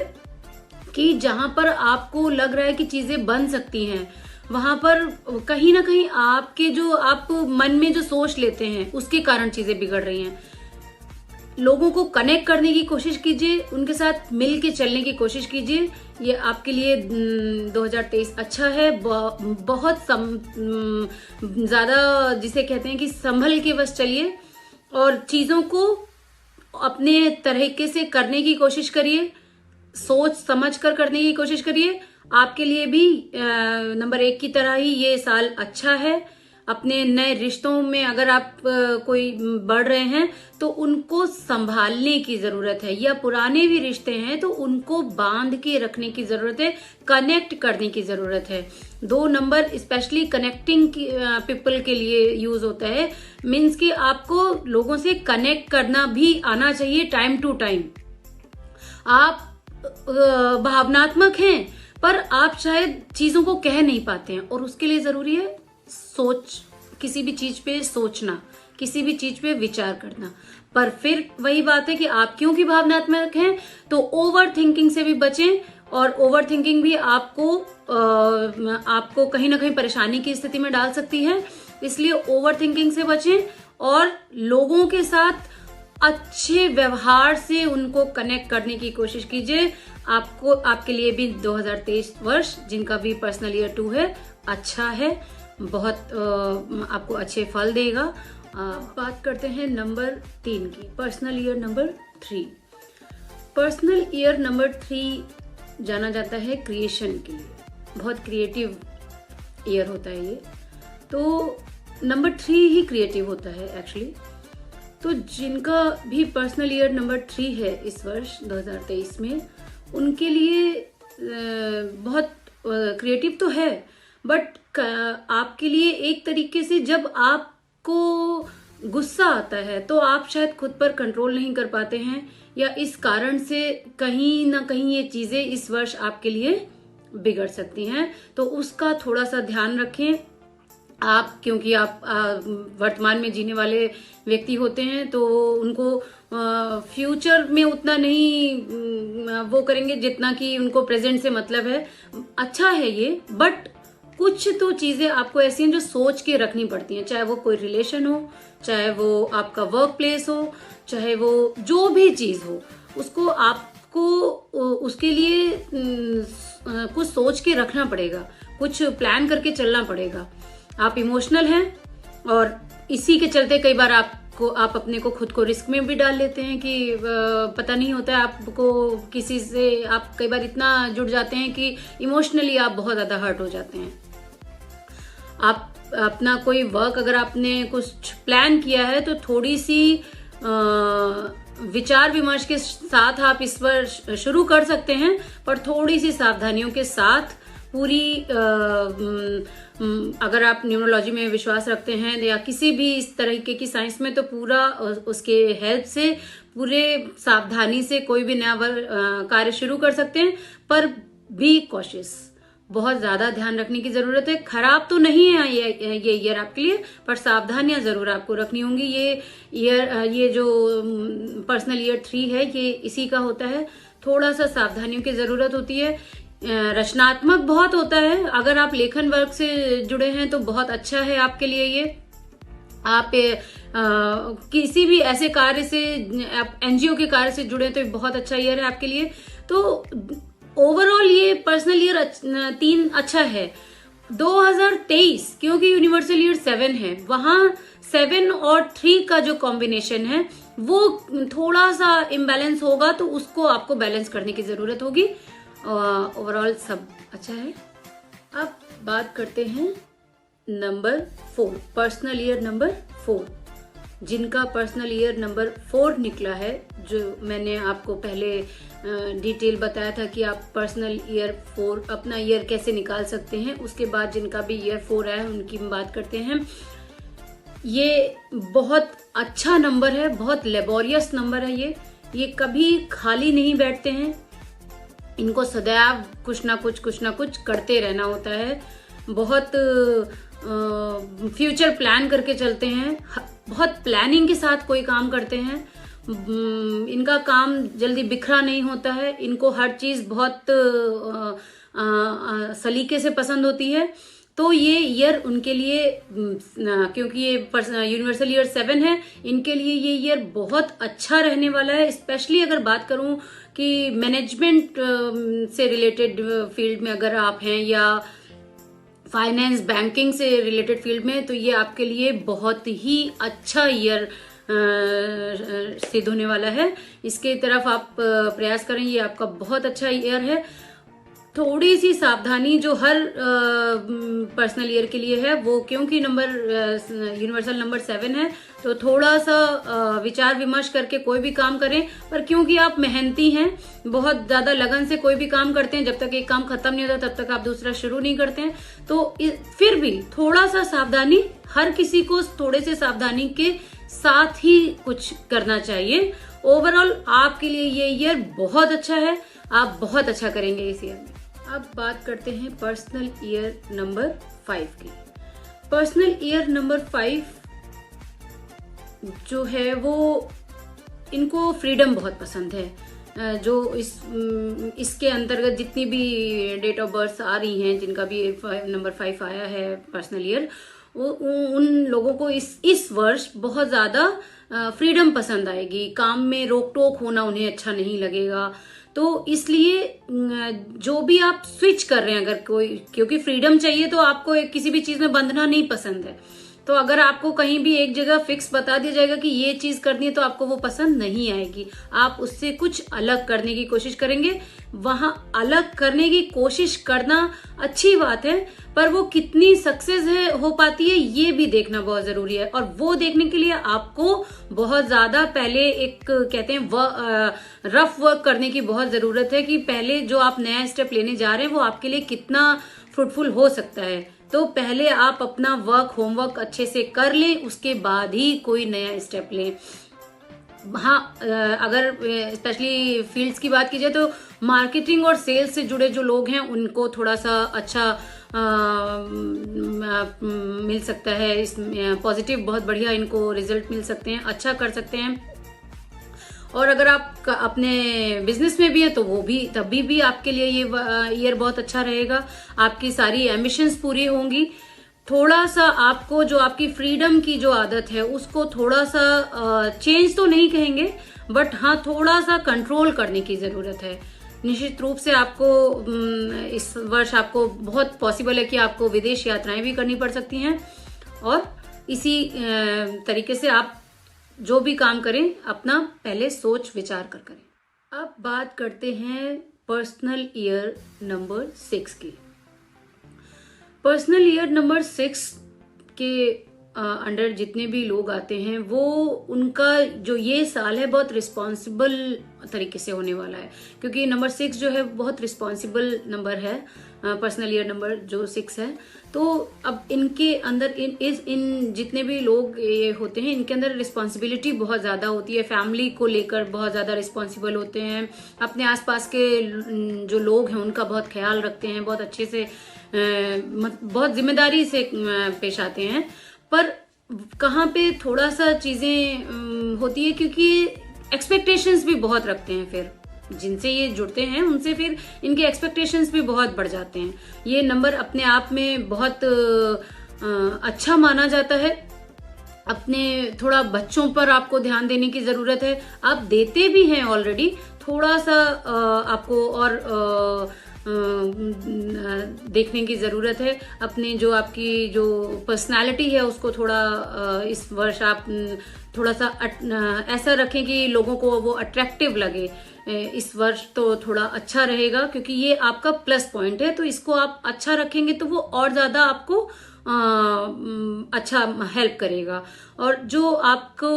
कि जहां पर आपको लग रहा है कि चीजें बन सकती हैं, वहां पर कहीं ना कहीं आपके जो आप मन में जो सोच लेते हैं उसके कारण चीजें बिगड़ रही हैं। लोगों को कनेक्ट करने की कोशिश कीजिए, उनके साथ मिल के चलने की कोशिश कीजिए। ये आपके लिए 2023 अच्छा है। बहुत ज्यादा जिसे कहते हैं कि संभल के बस चलिए और चीजों को अपने तरीके से करने की कोशिश करिए, सोच समझ कर करने की कोशिश करिए। आपके लिए भी नंबर 1 की तरह ही ये साल अच्छा है। अपने नए रिश्तों में अगर आप कोई बढ़ रहे हैं तो उनको संभालने की जरूरत है, या पुराने भी रिश्ते हैं तो उनको बांध के रखने की जरूरत है, कनेक्ट करने की जरूरत है। 2 नंबर स्पेशली कनेक्टिंग पीपल के लिए यूज होता है। मीन्स कि आपको लोगों से कनेक्ट करना भी आना चाहिए टाइम टू टाइम। आप भावनात्मक हैं पर आप शायद चीजों को कह नहीं पाते हैं, और उसके लिए जरूरी है किसी भी चीज पे सोचना, किसी भी चीज पे विचार करना। पर फिर वही बात है कि आप क्योंकि भावनात्मक हैं तो ओवर थिंकिंग से भी बचें, और ओवर थिंकिंग भी आपको कहीं ना कहीं परेशानी की स्थिति में डाल सकती है। इसलिए ओवर थिंकिंग से बचें और लोगों के साथ अच्छे व्यवहार से उनको कनेक्ट करने की कोशिश कीजिए। आपके लिए भी 2023 वर्ष, जिनका भी पर्सनल ईयर 2 है, अच्छा है, बहुत आपको अच्छे फल देगा। बात करते हैं नंबर 3 की, personal year number 3। Personal year number 3 जाना जाता है क्रिएशन के लिए, बहुत क्रिएटिव ईयर होता है ये। तो नंबर 3 ही क्रिएटिव होता है एक्चुअली। तो जिनका भी पर्सनल ईयर नंबर 3 है इस वर्ष 2023 में, उनके लिए बहुत क्रिएटिव तो है, बट आपके लिए एक तरीके से जब आपको गुस्सा आता है तो आप शायद खुद पर कंट्रोल नहीं कर पाते हैं, या इस कारण से कहीं ना कहीं ये चीजें इस वर्ष आपके लिए बिगड़ सकती हैं। तो उसका थोड़ा सा ध्यान रखें आप, क्योंकि आप वर्तमान में जीने वाले व्यक्ति होते हैं तो उनको फ्यूचर में उतना नहीं वो करेंगे जितना कि उनको प्रेजेंट से मतलब है। अच्छा है ये, बट कुछ तो चीजें आपको ऐसी हैं जो सोच के रखनी पड़ती हैं, चाहे वो कोई रिलेशन हो, चाहे वो आपका वर्क प्लेस हो, चाहे वो जो भी चीज हो, उसको आपको उसके लिए कुछ सोच के रखना पड़ेगा, कुछ प्लान करके चलना पड़ेगा। आप इमोशनल हैं और इसी के चलते कई बार आप अपने को खुद को रिस्क में भी डाल लेते हैं कि पता नहीं होता है आपको किसी से, आप कई बार इतना जुड़ जाते हैं कि इमोशनली आप बहुत ज्यादा हर्ट हो जाते हैं। आप अपना कोई वर्क अगर आपने कुछ प्लान किया है तो थोड़ी सी विचार विमर्श के साथ आप इस वर्ष शुरू कर सकते हैं, पर थोड़ी सी सावधानियों के साथ। पूरी अगर आप न्यूरोलॉजी में विश्वास रखते हैं या किसी भी इस तरीके की साइंस में, तो पूरा उसके हेल्प से पूरे सावधानी से कोई भी नया कार्य शुरू कर सकते हैं, पर बी कॉशियस, बहुत ज्यादा ध्यान रखने की जरूरत है। खराब तो नहीं है ये ईयर आपके लिए, पर सावधानियां जरूर आपको रखनी होंगी। ये जो पर्सनल ईयर 3 है ये इसी का होता है। थोड़ा सा सावधानियों की जरूरत होती है। रचनात्मक बहुत होता है। अगर आप लेखन वर्ग से जुड़े हैं तो बहुत अच्छा है आपके लिए ये। आप किसी भी ऐसे कार्य से, आप एनजीओ के कार्य से जुड़े तो ये बहुत अच्छा ईयर है आपके लिए। तो ओवरऑल ये पर्सनल ईयर 3 अच्छा है। 2023 क्योंकि यूनिवर्सल ईयर 7 है, वहां 7 और 3 का जो कॉम्बिनेशन है वो थोड़ा सा इम्बैलेंस होगा, तो उसको आपको बैलेंस करने की जरूरत होगी। ओवरऑल सब अच्छा है। अब बात करते हैं नंबर 4, पर्सनल ईयर नंबर 4। जिनका पर्सनल ईयर नंबर 4 निकला है, जो मैंने आपको पहले डिटेल बताया था कि आप पर्सनल ईयर 4 अपना ईयर कैसे निकाल सकते हैं। उसके बाद जिनका भी ईयर 4 आया है उनकी बात करते हैं। ये बहुत अच्छा नंबर है, बहुत लेबोरियस नंबर है। ये कभी खाली नहीं बैठते हैं। इनको सदैव कुछ ना कुछ करते रहना होता है। बहुत फ्यूचर प्लान करके चलते हैं, बहुत प्लानिंग के साथ कोई काम करते हैं। इनका काम जल्दी बिखरा नहीं होता है। इनको हर चीज बहुत सलीके से पसंद होती है। तो ये ईयर उनके लिए, क्योंकि ये यूनिवर्सल ईयर 7 है, इनके लिए ये ईयर बहुत अच्छा रहने वाला है। स्पेशली अगर बात करूं कि मैनेजमेंट से रिलेटेड फील्ड में अगर आप हैं, या फाइनेंस बैंकिंग से रिलेटेड फील्ड में, तो ये आपके लिए बहुत ही अच्छा ईयर सिद्ध होने वाला है। इसके तरफ आप प्रयास करें, ये आपका बहुत अच्छा ईयर है। थोड़ी सी सावधानी जो हर पर्सनल ईयर के लिए है, वो क्योंकि यूनिवर्सल नंबर 7 है, तो थोड़ा सा विचार विमर्श करके कोई भी काम करें। पर क्योंकि आप मेहनती हैं, बहुत ज्यादा लगन से कोई भी काम करते हैं, जब तक एक काम खत्म नहीं होता तब तक आप दूसरा शुरू नहीं करते हैं। तो फिर भी थोड़ा सा सावधानी, हर किसी को थोड़े से सावधानी के साथ ही कुछ करना चाहिए। ओवरऑल आपके लिए ये ईयर बहुत अच्छा है, आप बहुत अच्छा करेंगे इस ईयर में। अब बात करते हैं पर्सनल ईयर नंबर 5 की। पर्सनल ईयर नंबर 5 जो है वो, इनको फ्रीडम बहुत पसंद है। जो इसके अंतर्गत जितनी भी डेट ऑफ बर्थ आ रही हैं, जिनका भी नंबर 5 आया है पर्सनल ईयर, उन लोगों को इस वर्ष बहुत ज्यादा फ्रीडम पसंद आएगी। काम में रोक टोक होना उन्हें अच्छा नहीं लगेगा। तो इसलिए जो भी आप स्विच कर रहे हैं, अगर कोई, क्योंकि फ्रीडम चाहिए तो आपको किसी भी चीज में बंधना नहीं पसंद है। तो अगर आपको कहीं भी एक जगह फिक्स बता दिया जाएगा कि ये चीज करनी है, तो आपको वो पसंद नहीं आएगी। आप उससे कुछ अलग करने की कोशिश करेंगे। वहां अलग करने की कोशिश करना अच्छी बात है, पर वो कितनी सक्सेस हो पाती है ये भी देखना बहुत जरूरी है। और वो देखने के लिए आपको बहुत ज्यादा पहले एक कहते हैं रफ वर्क करने की बहुत जरूरत है, कि पहले जो आप नया स्टेप लेने जा रहे हैं वो आपके लिए कितना फ्रूटफुल हो सकता है। तो पहले आप अपना होमवर्क अच्छे से कर लें, उसके बाद ही कोई नया स्टेप लें। हाँ, अगर स्पेशली फील्ड्स की बात की जाए तो मार्केटिंग और सेल्स से जुड़े जो लोग हैं उनको थोड़ा सा अच्छा मिल सकता है। इसमें पॉजिटिव बहुत बढ़िया इनको रिजल्ट मिल सकते हैं, अच्छा कर सकते हैं। और अगर आप अपने बिजनेस में भी है तो वो भी तभी भी आपके लिए ये ईयर बहुत अच्छा रहेगा। आपकी सारी एम्बिशंस पूरी होंगी। थोड़ा सा आपको जो आपकी फ्रीडम की जो आदत है उसको थोड़ा सा चेंज तो नहीं कहेंगे, बट हाँ थोड़ा सा कंट्रोल करने की जरूरत है। निश्चित रूप से आपको इस वर्ष आपको बहुत पॉसिबल है कि आपको विदेश यात्राएं भी करनी पड़ सकती हैं। और इसी तरीके से आप जो भी काम करें अपना पहले सोच विचार कर करें। अब बात करते हैं पर्सनल ईयर नंबर 6 की। पर्सनल ईयर नंबर 6 के अंडर जितने भी लोग आते हैं, वो उनका जो ये साल है बहुत रिस्पॉन्सिबल तरीके से होने वाला है, क्योंकि नंबर 6 जो है बहुत रिस्पॉन्सिबल नंबर है। पर्सनल ईयर नंबर जो 6 है। तो अब इनके अंदर इन जितने भी लोग ये होते हैं, इनके अंदर रिस्पॉन्सिबिलिटी बहुत ज़्यादा होती है, फैमिली को लेकर बहुत ज़्यादा रिस्पॉन्सिबल होते हैं, अपने आसपास के जो लोग हैं उनका बहुत ख्याल रखते हैं, बहुत अच्छे से बहुत जिम्मेदारी से पेश आते हैं। पर कहाँ पे थोड़ा सा चीज़ें होती है, क्योंकि एक्सपेक्टेशंस भी बहुत रखते हैं, फिर जिनसे ये जुड़ते हैं उनसे फिर इनके एक्सपेक्टेशंस भी बहुत बढ़ जाते हैं। ये नंबर अपने आप में बहुत अच्छा माना जाता है। अपने थोड़ा बच्चों पर आपको ध्यान देने की ज़रूरत है, आप देते भी हैं ऑलरेडी, थोड़ा सा आपको और देखने की ज़रूरत है। अपने जो आपकी जो पर्सनालिटी है उसको थोड़ा इस वर्ष आप थोड़ा सा ऐसा रखें कि लोगों को वो अट्रैक्टिव लगे। इस वर्ष तो थोड़ा अच्छा रहेगा, क्योंकि ये आपका प्लस पॉइंट है, तो इसको आप अच्छा रखेंगे तो वो और ज़्यादा आपको अच्छा हेल्प करेगा। और जो आपको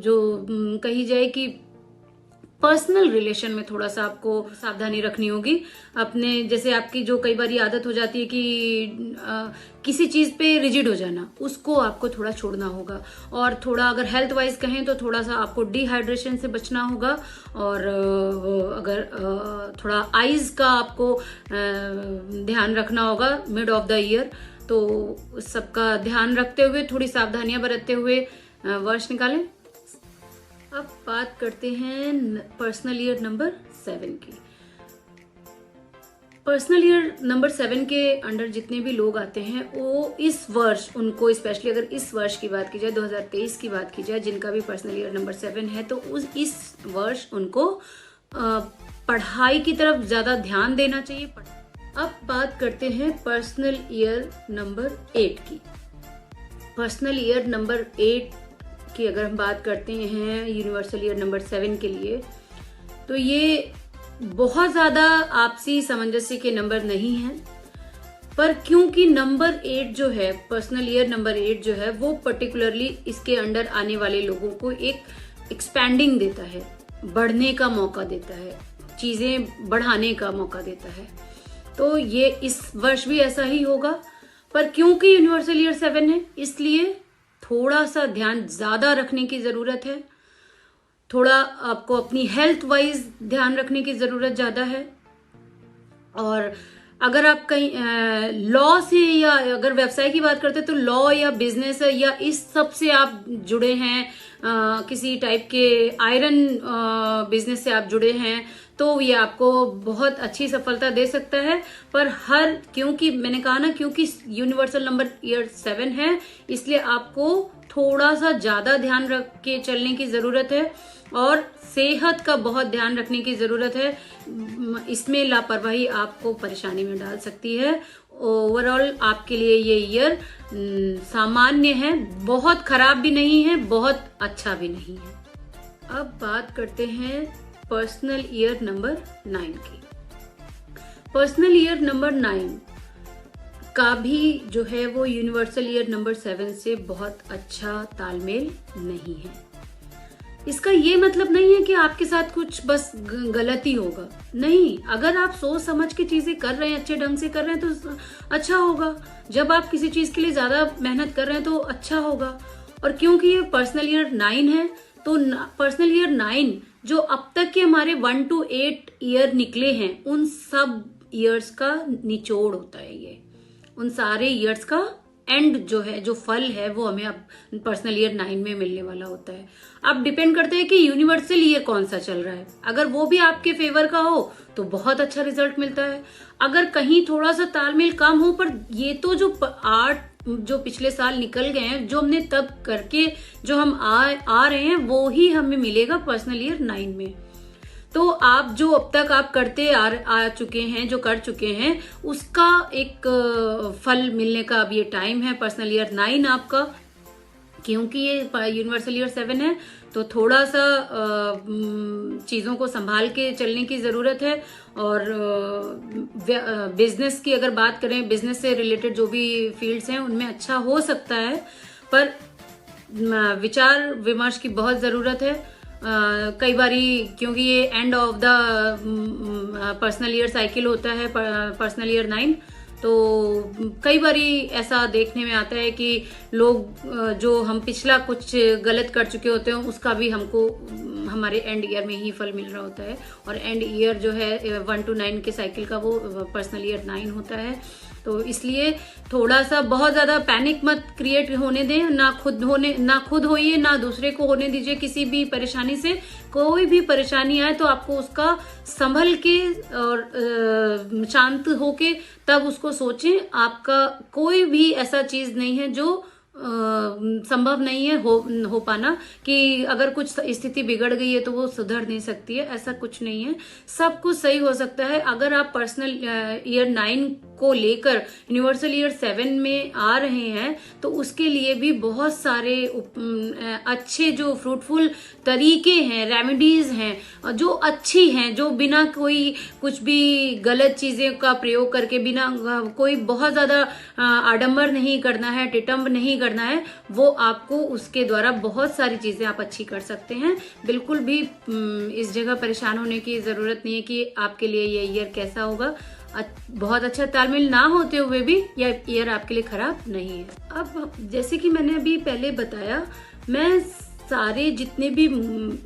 जो कही जाए कि पर्सनल रिलेशन में थोड़ा सा आपको सावधानी रखनी होगी। अपने जैसे आपकी जो कई बार आदत हो जाती है कि किसी चीज पे रिजिड हो जाना, उसको आपको थोड़ा छोड़ना होगा। और थोड़ा अगर हेल्थ वाइज कहें तो थोड़ा सा आपको डिहाइड्रेशन से बचना होगा। और अगर थोड़ा आईज का आपको ध्यान रखना होगा मिड ऑफ द ईयर, तो सबका ध्यान रखते हुए थोड़ी सावधानियां बरतते हुए वर्ष निकालें। अब बात करते हैं पर्सनल ईयर नंबर 7 की। पर्सनल ईयर नंबर 7 के अंडर जितने भी लोग आते हैं वो इस वर्ष, उनको स्पेशली अगर इस वर्ष की बात की जाए, 2023 की बात की जाए, जिनका भी पर्सनल ईयर नंबर 7 है, तो इस वर्ष उनको पढ़ाई की तरफ ज्यादा ध्यान देना चाहिए। अब बात करते हैं पर्सनल ईयर नंबर 8 की। पर्सनल ईयर नंबर 8 की अगर हम बात करते हैं यूनिवर्सल ईयर नंबर 7 के लिए, तो ये बहुत ज़्यादा आपसी सामंजस्य के नंबर नहीं हैं। पर क्योंकि नंबर 8 जो है, पर्सनल ईयर नंबर 8 जो है, वो पर्टिकुलरली इसके अंडर आने वाले लोगों को एक एक्सपैंडिंग देता है, बढ़ने का मौका देता है, चीज़ें बढ़ाने का मौका देता है। तो ये इस वर्ष भी ऐसा ही होगा। पर क्योंकि यूनिवर्सल ईयर 7 है, इसलिए थोड़ा सा ध्यान ज्यादा रखने की जरूरत है। थोड़ा आपको अपनी हेल्थ वाइज ध्यान रखने की जरूरत ज्यादा है। और अगर आप कहीं लॉ से या अगर व्यवसाय की बात करते हैं तो लॉ या बिजनेस या इस सब से आप जुड़े हैं, किसी टाइप के आयरन बिजनेस से आप जुड़े हैं, तो ये आपको बहुत अच्छी सफलता दे सकता है। पर क्योंकि मैंने कहा ना, क्योंकि यूनिवर्सल नंबर ईयर 7 है, इसलिए आपको थोड़ा सा ज्यादा ध्यान रख के चलने की जरूरत है और सेहत का बहुत ध्यान रखने की जरूरत है। इसमें लापरवाही आपको परेशानी में डाल सकती है। ओवरऑल आपके लिए ये ईयर सामान्य है, बहुत खराब भी नहीं है, बहुत अच्छा भी नहीं है। अब बात करते हैं पर्सनल ईयर नंबर 9 की। पर्सनल ईयर नंबर 9 का भी जो है वो यूनिवर्सल ईयर नंबर 7 से बहुत अच्छा तालमेल नहीं है। इसका ये मतलब नहीं है कि आपके साथ कुछ बस गलती होगा, नहीं। अगर आप सोच समझ के चीजें कर रहे हैं, अच्छे ढंग से कर रहे हैं, तो अच्छा होगा। जब आप किसी चीज के लिए ज्यादा मेहनत कर रहे हैं तो अच्छा होगा। और क्योंकि ये पर्सनल ईयर 9 है, तो पर्सनल ईयर 9 जो अब तक के हमारे 1 to 8 ईयर निकले हैं, उन सब ईयर्स का निचोड़ होता है। ये उन सारे ईयर्स का एंड जो है, जो फल है, वो हमें अब पर्सनल ईयर 9 में मिलने वाला होता है। अब डिपेंड करता है कि यूनिवर्सल ईयर कौन सा चल रहा है। अगर वो भी आपके फेवर का हो तो बहुत अच्छा रिजल्ट मिलता है। अगर कहीं थोड़ा सा तालमेल कम हो, पर ये तो जो पिछले साल निकल गए हैं, जो हमने तब करके जो हम आ रहे हैं, वो ही हमें मिलेगा पर्सनल ईयर 9 में। तो आप जो अब तक आप करते आ चुके हैं, जो कर चुके हैं, उसका एक फल मिलने का अब ये टाइम है, पर्सनल ईयर 9 आपका। क्योंकि ये यूनिवर्सल ईयर 7 है, तो थोड़ा सा चीज़ों को संभाल के चलने की ज़रूरत है। और बिजनेस की अगर बात करें, बिजनेस से रिलेटेड जो भी फील्ड्स हैं उनमें अच्छा हो सकता है, पर विचार विमर्श की बहुत ज़रूरत है। कई बारी क्योंकि ये end of the personal year cycle होता है, पर्सनल ईयर 9, तो कई बारी ऐसा देखने में आता है कि लोग जो हम पिछला कुछ गलत कर चुके होते हैं उसका भी हमको हमारे एंड ईयर में ही फल मिल रहा होता है। और एंड ईयर जो है 1 to 9 के साइकिल का वो पर्सनल ईयर 9 होता है। तो इसलिए थोड़ा सा बहुत ज्यादा पैनिक मत क्रिएट होने दें, ना खुद होइए ना दूसरे को होने दीजिए किसी भी परेशानी से। कोई भी परेशानी आए तो आपको उसका संभल के और शांत होके तब उसको सोचें। आपका कोई भी ऐसा चीज नहीं है जो संभव नहीं है हो पाना, कि अगर कुछ स्थिति बिगड़ गई है तो वो सुधर नहीं सकती है, ऐसा कुछ नहीं है। सब कुछ सही हो सकता है। अगर आप पर्सनल ईयर 9 को लेकर यूनिवर्सल ईयर 7 में आ रहे हैं तो उसके लिए भी बहुत सारे अच्छे जो फ्रूटफुल तरीके हैं, रेमेडीज हैं जो अच्छी हैं, जो बिना कोई कुछ भी गलत चीजें का प्रयोग करके, बिना कोई बहुत ज्यादा आडंबर नहीं करना है, टिटम्ब नहीं करना है, वो आपको उसके द्वारा बहुत सारी चीजें आप अच्छी कर सकते हैं। बिल्कुल भी इस जगह परेशान होने की जरूरत नहीं है कि आपके लिए ये ईयर कैसा होगा। बहुत अच्छा तालमेल ना होते हुए भी यह ईयर आपके लिए खराब नहीं है। अब जैसे कि मैंने अभी पहले बताया, मैं सारे जितने भी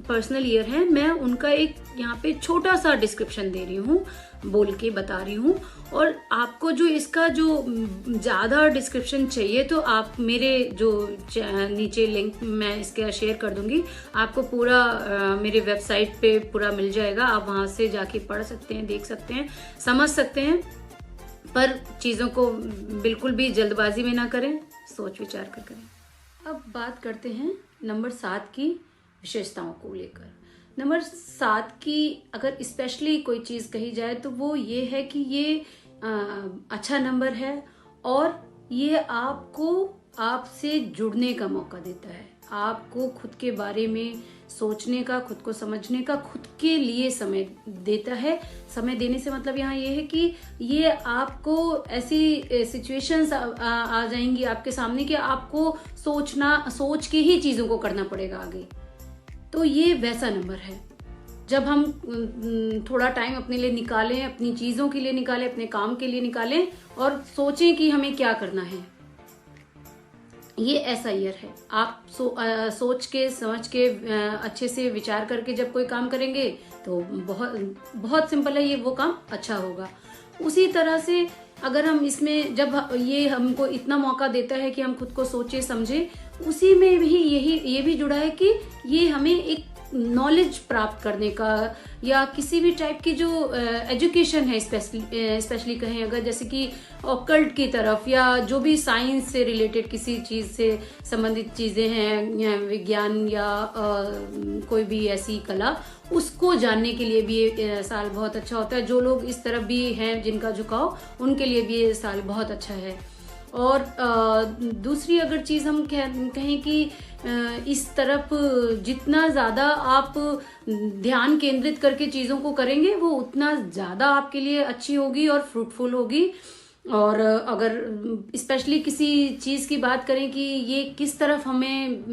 पर्सनल ईयर हैं मैं उनका एक यहाँ पे छोटा सा डिस्क्रिप्शन दे रही हूँ, बोल के बता रही हूँ। और आपको जो इसका जो ज़्यादा डिस्क्रिप्शन चाहिए तो आप मेरे जो नीचे लिंक मैं इसका शेयर कर दूंगी, आपको पूरा मेरे वेबसाइट पे पूरा मिल जाएगा। आप वहाँ से जाके पढ़ सकते हैं, देख सकते हैं, समझ सकते हैं। पर चीज़ों को बिल्कुल भी जल्दबाजी में ना करें, सोच विचार कर करें। अब बात करते हैं नंबर 7 की विशेषताओं को लेकर। नंबर 7 की अगर स्पेशली कोई चीज़ कही जाए तो वो ये है कि ये अच्छा नंबर है और ये आपको आपसे जुड़ने का मौका देता है। आपको खुद के बारे में सोचने का, खुद को समझने का, खुद के लिए समय देता है। समय देने से मतलब यहाँ ये है कि ये आपको ऐसी सिचुएशंस आ जाएंगी आपके सामने कि आपको सोच के ही चीज़ों को करना पड़ेगा आगे। तो ये वैसा नंबर है जब हम थोड़ा टाइम अपने लिए निकालें, अपनी चीज़ों के लिए निकालें, अपने काम के लिए निकालें और सोचें कि हमें क्या करना है। ये ऐसा ईयर है। आप सोच के, समझ के, अच्छे से विचार करके जब कोई काम करेंगे तो बहुत सिंपल है, ये वो काम अच्छा होगा। उसी तरह से अगर हम इसमें जब ये हमको इतना मौका देता है कि हम खुद को सोचे समझे, उसी में भी ये भी जुड़ा है कि ये हमें एक नॉलेज प्राप्त करने का या किसी भी टाइप की जो एजुकेशन है, स्पेशली कहें अगर जैसे कि ऑकल्ट की तरफ या जो भी साइंस से रिलेटेड किसी चीज़ से संबंधित चीज़ें हैं, विज्ञान या कोई भी ऐसी कला, उसको जानने के लिए भी ये साल बहुत अच्छा होता है। जो लोग इस तरफ भी हैं जिनका झुकाव, उनके लिए भी ये साल बहुत अच्छा है। और दूसरी अगर चीज़ हम कहें कि इस तरफ जितना ज़्यादा आप ध्यान केंद्रित करके चीज़ों को करेंगे वो उतना ज़्यादा आपके लिए अच्छी होगी और फ्रूटफुल होगी। और अगर स्पेशली किसी चीज़ की बात करें कि ये किस तरफ हमें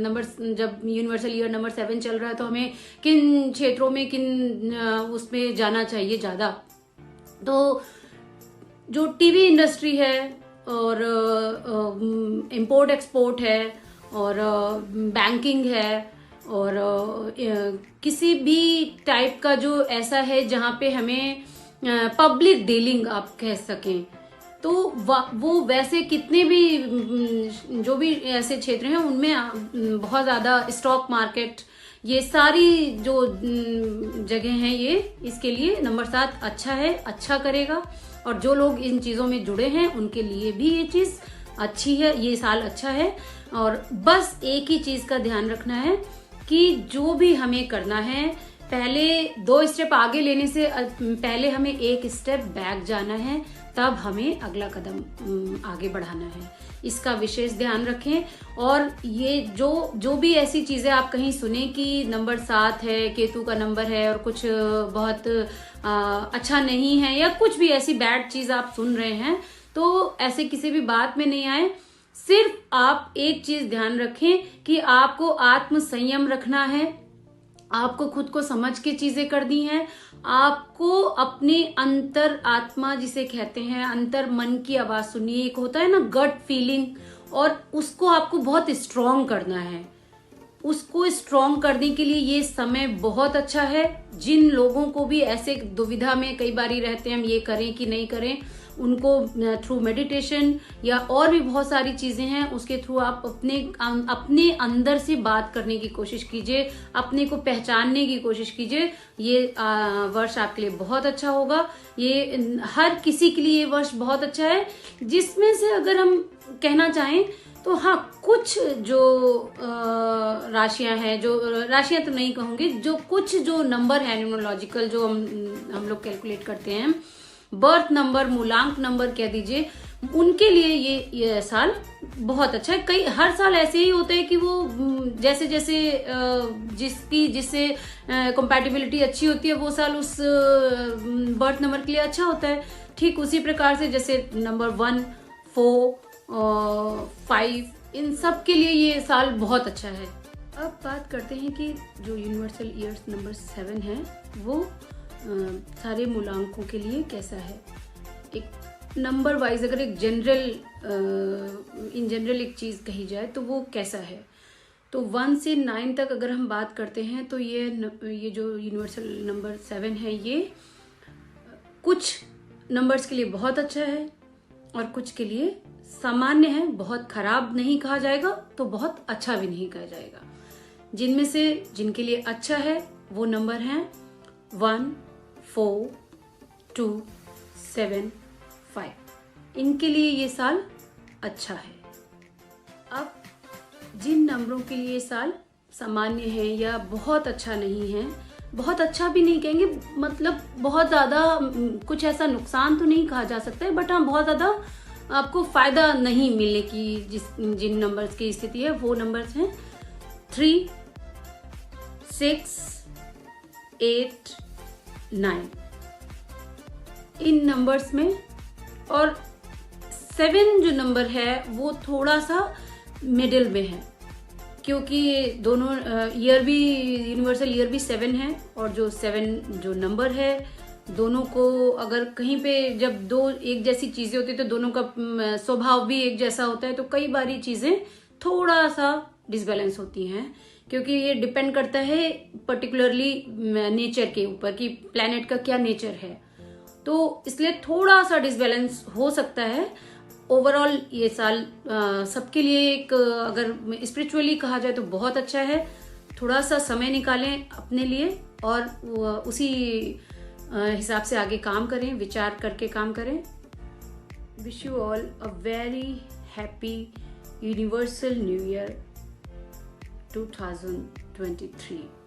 नंबर, जब यूनिवर्सल ईयर नंबर 7 चल रहा है तो हमें किन क्षेत्रों में, किन उसमें जाना चाहिए ज़्यादा, तो जो टीवी इंडस्ट्री है और इंपोर्ट एक्सपोर्ट है और बैंकिंग है और किसी भी टाइप का जो ऐसा है जहाँ पे हमें पब्लिक डीलिंग आप कह सकें, तो वो वैसे कितने भी जो भी ऐसे क्षेत्र हैं उनमें बहुत ज़्यादा स्टॉक मार्केट, ये सारी जो जगह हैं, ये इसके लिए नंबर 7 अच्छा है, अच्छा करेगा। और जो लोग इन चीज़ों में जुड़े हैं उनके लिए भी ये चीज़ अच्छी है, ये साल अच्छा है। और बस एक ही चीज़ का ध्यान रखना है कि जो भी हमें करना है, पहले 2 स्टेप आगे लेने से पहले हमें 1 स्टेप बैक जाना है, तब हमें अगला कदम आगे बढ़ाना है। इसका विशेष ध्यान रखें। और ये जो भी ऐसी चीज़ें आप कहीं सुने कि नंबर 7 है, केतु का नंबर है और कुछ बहुत अच्छा नहीं है या कुछ भी ऐसी बैड चीज़ आप सुन रहे हैं, तो ऐसे किसी भी बात में नहीं आए। सिर्फ आप एक चीज ध्यान रखें कि आपको आत्म संयम रखना है, आपको खुद को समझ के चीजें करनी है, आपको अपने अंतर आत्मा जिसे कहते हैं, अंतर मन की आवाज सुनिए। एक होता है ना गट फीलिंग, और उसको आपको बहुत स्ट्रॉन्ग करना है। उसको स्ट्रॉन्ग करने के लिए ये समय बहुत अच्छा है। जिन लोगों को भी ऐसे दुविधा में कई बारी रहते हैं हम ये करें कि नहीं करें, उनको थ्रू मेडिटेशन या और भी बहुत सारी चीजें हैं उसके थ्रू आप अपने अंदर से बात करने की कोशिश कीजिए, अपने को पहचानने की कोशिश कीजिए। ये वर्ष आपके लिए बहुत अच्छा होगा। ये हर किसी के लिए ये वर्ष बहुत अच्छा है। जिसमें से अगर हम कहना चाहें तो हाँ, कुछ जो राशियां हैं, जो राशियां तो नहीं कहूंगी, जो कुछ जो नंबर है न्यूमरोलॉजिकल जो हम लोग कैलकुलेट करते हैं, बर्थ नंबर, मूलांक नंबर कह दीजिए, उनके लिए ये साल बहुत अच्छा है। कई हर साल ऐसे ही होते हैं कि वो जैसे जैसे जिससे कंपैटिबिलिटी अच्छी होती है वो साल उस बर्थ नंबर के लिए अच्छा होता है। ठीक उसी प्रकार से जैसे नंबर 1, 4, 5, इन सब के लिए ये साल बहुत अच्छा है। अब बात करते हैं कि जो यूनिवर्सल ईयर्स नंबर 7 है वो सारे मूलांकों के लिए कैसा है। एक नंबर वाइज अगर एक इन जनरल एक चीज कही जाए तो वो कैसा है, तो 1 से 9 तक अगर हम बात करते हैं तो ये जो यूनिवर्सल नंबर 7 है, ये कुछ नंबर्स के लिए बहुत अच्छा है और कुछ के लिए सामान्य है। बहुत खराब नहीं कहा जाएगा तो बहुत अच्छा भी नहीं कहा जाएगा। जिनमें से जिनके लिए अच्छा है वो नंबर हैं 1, 4, 2, 7, 5। इनके लिए ये साल अच्छा है। अब जिन नंबरों के लिए ये साल सामान्य है या बहुत अच्छा नहीं है, बहुत अच्छा भी नहीं कहेंगे, मतलब बहुत ज्यादा कुछ ऐसा नुकसान तो नहीं कहा जा सकता है, बट हाँ बहुत ज्यादा आपको फायदा नहीं मिलने की जिन नंबर्स की स्थिति है वो नंबर्स हैं 3, 6, 8, 9। इन नंबर्स में, और 7 जो नंबर है वो थोड़ा सा मिडिल में है, क्योंकि दोनों ईयर भी यूनिवर्सल ईयर भी 7 है, और जो 7 जो नंबर है दोनों को अगर कहीं पे जब दो एक जैसी चीजें होती है तो दोनों का स्वभाव भी एक जैसा होता है, तो कई बारी चीजें थोड़ा सा डिसबैलेंस होती हैं, क्योंकि ये डिपेंड करता है पर्टिकुलरली नेचर के ऊपर कि प्लैनेट का क्या नेचर है, तो इसलिए थोड़ा सा डिसबैलेंस हो सकता है। ओवरऑल ये साल सबके लिए एक अगर स्पिरिचुअली कहा जाए तो बहुत अच्छा है। थोड़ा सा समय निकालें अपने लिए और उसी हिसाब से आगे काम करें, विचार करके काम करें। Wish you all a very happy universal new year 2023।